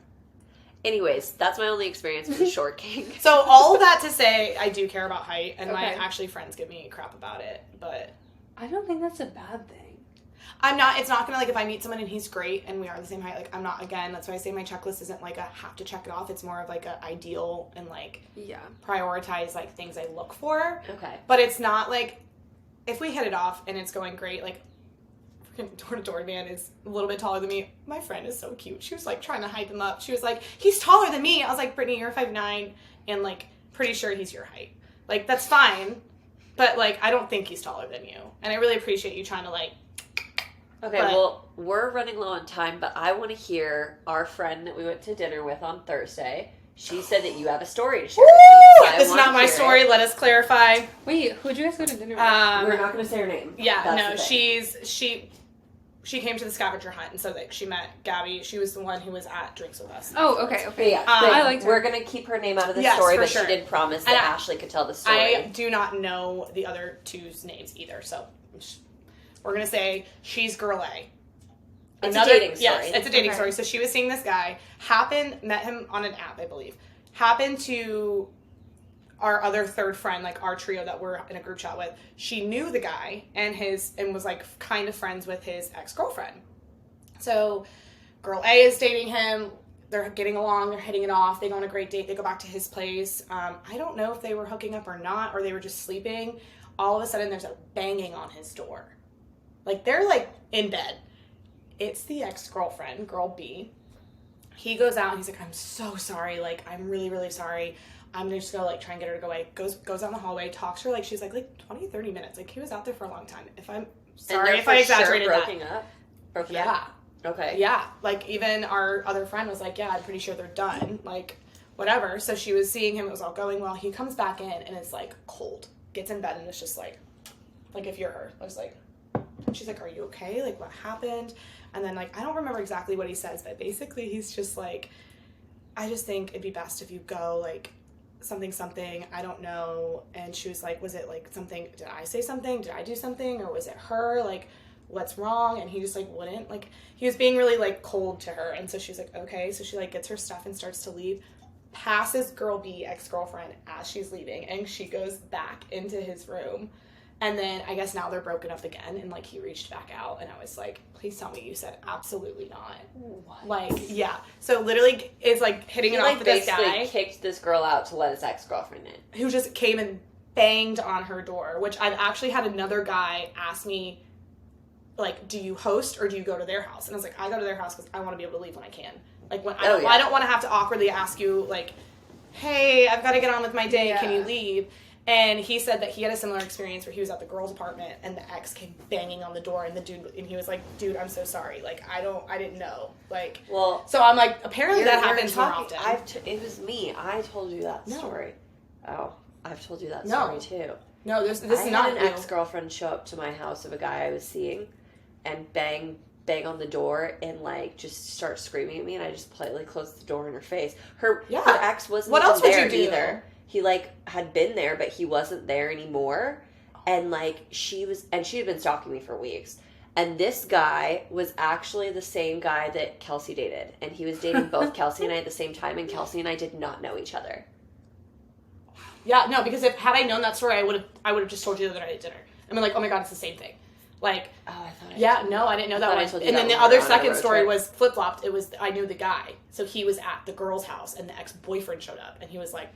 Anyways, that's my only experience with the short king. So all of that to say, I do care about height, and my friends give me crap about it, but I don't think that's a bad thing. It's not gonna, like, if I meet someone and he's great and we are the same height, like, I'm not, again, that's why I say my checklist isn't, like, a have to check it off. It's more of, like, a ideal and, like, prioritize, like, things I look for. Okay. But it's not, like, if we hit it off and it's going great, like, freaking door-to-door man is a little bit taller than me. My friend is so cute. She was, like, trying to hype him up. She was like, he's taller than me. I was like, Brittany, you're 5'9", and, like, pretty sure he's your height. Like, that's fine, but, like, I don't think he's taller than you. And I really appreciate you trying to, like, okay, well, we're running low on time, but I want to hear our friend that we went to dinner with on Thursday. She said that you have a story to share with me. So this is not my story. Let us clarify. Wait, who'd you guys go to dinner with? We're not going to say her name. Yeah, no, she came to the scavenger hunt, and so like she met Gabby. She was the one who was at drinks with us. Oh, okay. Yeah, I liked her. We're going to keep her name out of the story, but she did promise that Ashley could tell the story. I do not know the other two's names either, so we're going to say she's girl A. It's a dating story. Yes, it's a dating story. So she was seeing this guy, met him on an app, I believe. Happened to our other third friend, like our trio that we're in a group chat with. She knew the guy and was like kind of friends with his ex-girlfriend. So girl A is dating him. They're getting along. They're hitting it off. They go on a great date. They go back to his place. I don't know if they were hooking up or not, or they were just sleeping. All of a sudden, there's a banging on his door. Like, they're, like, in bed. It's the ex-girlfriend, girl B. He goes out, and he's like, I'm so sorry. Like, I'm really, really sorry. I'm just going to, like, try and get her to go away. Goes out in the hallway, talks to her, like, she's, like 20, 30 minutes. Like, he was out there for a long time. Sorry if I exaggerated that. Broken yeah. up? Okay. Yeah. Like, even our other friend was like, yeah, I'm pretty sure they're done. Like, whatever. So she was seeing him. It was all going well. He comes back in, and it's, like, cold. Gets in bed, and it's just, like, if you're her. I was like... She's like, are you okay? Like, what happened? And then, like, I don't remember exactly what he says, but basically he's just like, I just think it'd be best if you go, like, something, I don't know. And she was like, was it, like, something, did I say something? Did I do something? Or was it her? Like, what's wrong? And he just, like, wouldn't. Like, he was being really, like, cold to her. And so she's like, okay. So she, like, gets her stuff and starts to leave. Passes girl B, ex-girlfriend, as she's leaving. And she goes back into his room. And then, I guess now they're broken up again, and, like, he reached back out, and I was like, please tell me you said absolutely not. What? Like, yeah. So, literally, is, like, hitting it off with this guy. He kicked this girl out to let his ex-girlfriend in. Who just came and banged on her door, which I've actually had another guy ask me, like, do you host or do you go to their house? And I was like, I go to their house because I want to be able to leave when I can. Like, when I don't want to have to awkwardly ask you, like, hey, I've got to get on with my day, can you leave? And he said that he had a similar experience where he was at the girl's apartment and the ex came banging on the door and he was like, dude, I'm so sorry. Like, I didn't know. Like, well, so I'm like, apparently that happens more often. It was me. I told you that story. Oh, I've told you that No. story too. No, this is I not had an ex-girlfriend show up to my house of a guy I was seeing and bang on the door and like just start screaming at me, and I just politely closed the door in her face. Her ex wasn't there either. He like had been there, but he wasn't there anymore. And like she had been stalking me for weeks. And this guy was actually the same guy that Kelsey dated, and he was dating both Kelsey and I at the same time, and Kelsey and I did not know each other. Yeah, no, because had I known that story, I would have just told you the other night at dinner. I mean, like, oh my god, it's the same thing. Like, oh, I thought. I didn't know that one. And then the other second story was flip flopped. It was I knew the guy, so he was at the girl's house, and the ex-boyfriend showed up, and he was like,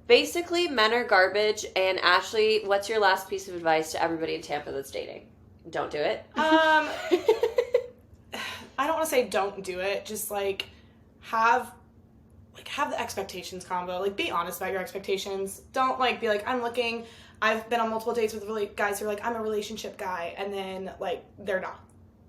basically, men are garbage. And Ashley, what's your last piece of advice to everybody in Tampa that's dating? Don't do it. I don't want to say don't do it. Just like have the expectations combo. Like, be honest about your expectations. Don't like be like, I'm looking. I've been on multiple dates with guys who are like, I'm a relationship guy, and then like they're not.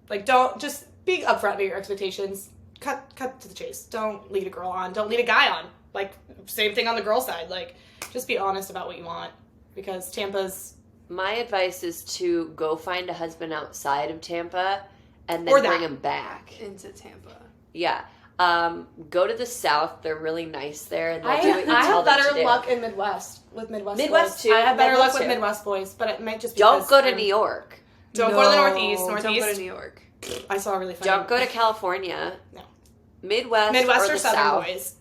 Like, don't just be upfront about your expectations. Cut to the chase. Don't lead a girl on. Don't lead a guy on. Like, same thing on the girl side. Like, just be honest about what you want, because Tampa's. My advice is to go find a husband outside of Tampa, and then bring him back into Tampa. Yeah. Go to the South. They're really nice there. And I have better luck in Midwest with Midwest boys. Too. I have better luck with Midwest boys, but it might just be don't go to New York. Don't go to the Northeast. Don't go to New York. I saw a really funny. Don't go to California. No. Midwest or the Southern South, boys.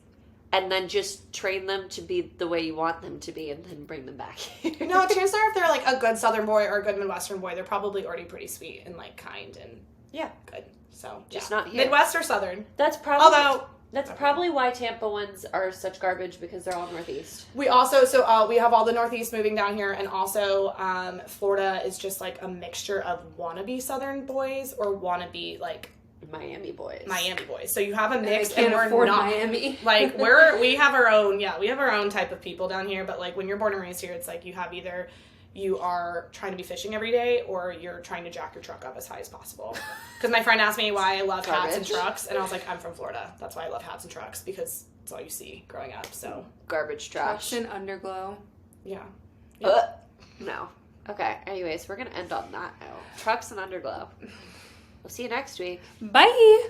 and then just train them to be the way you want them to be, and then bring them back here. No, chances are if they're like a good Southern boy or a good Midwestern boy, they're probably already pretty sweet and like kind and good. So just not here. Midwest or Southern. That's probably why Tampa ones are such garbage, because they're all Northeast. We also we have all the Northeast moving down here, and also Florida is just like a mixture of wannabe Southern boys or wannabe like Miami boys. So you have a mix, and we're we're not Miami. Like we have our own type of people down here. But like when you're born and raised here, it's like you have either you are trying to be fishing every day, or you're trying to jack your truck up as high as possible. Because my friend asked me why I love hats and trucks, and I was like, I'm from Florida. That's why I love hats and trucks, because it's all you see growing up. So garbage trash. Trucks and underglow. Yeah. No. Okay. Anyways, we're gonna end on that note. Trucks and underglow. We'll see you next week. Bye.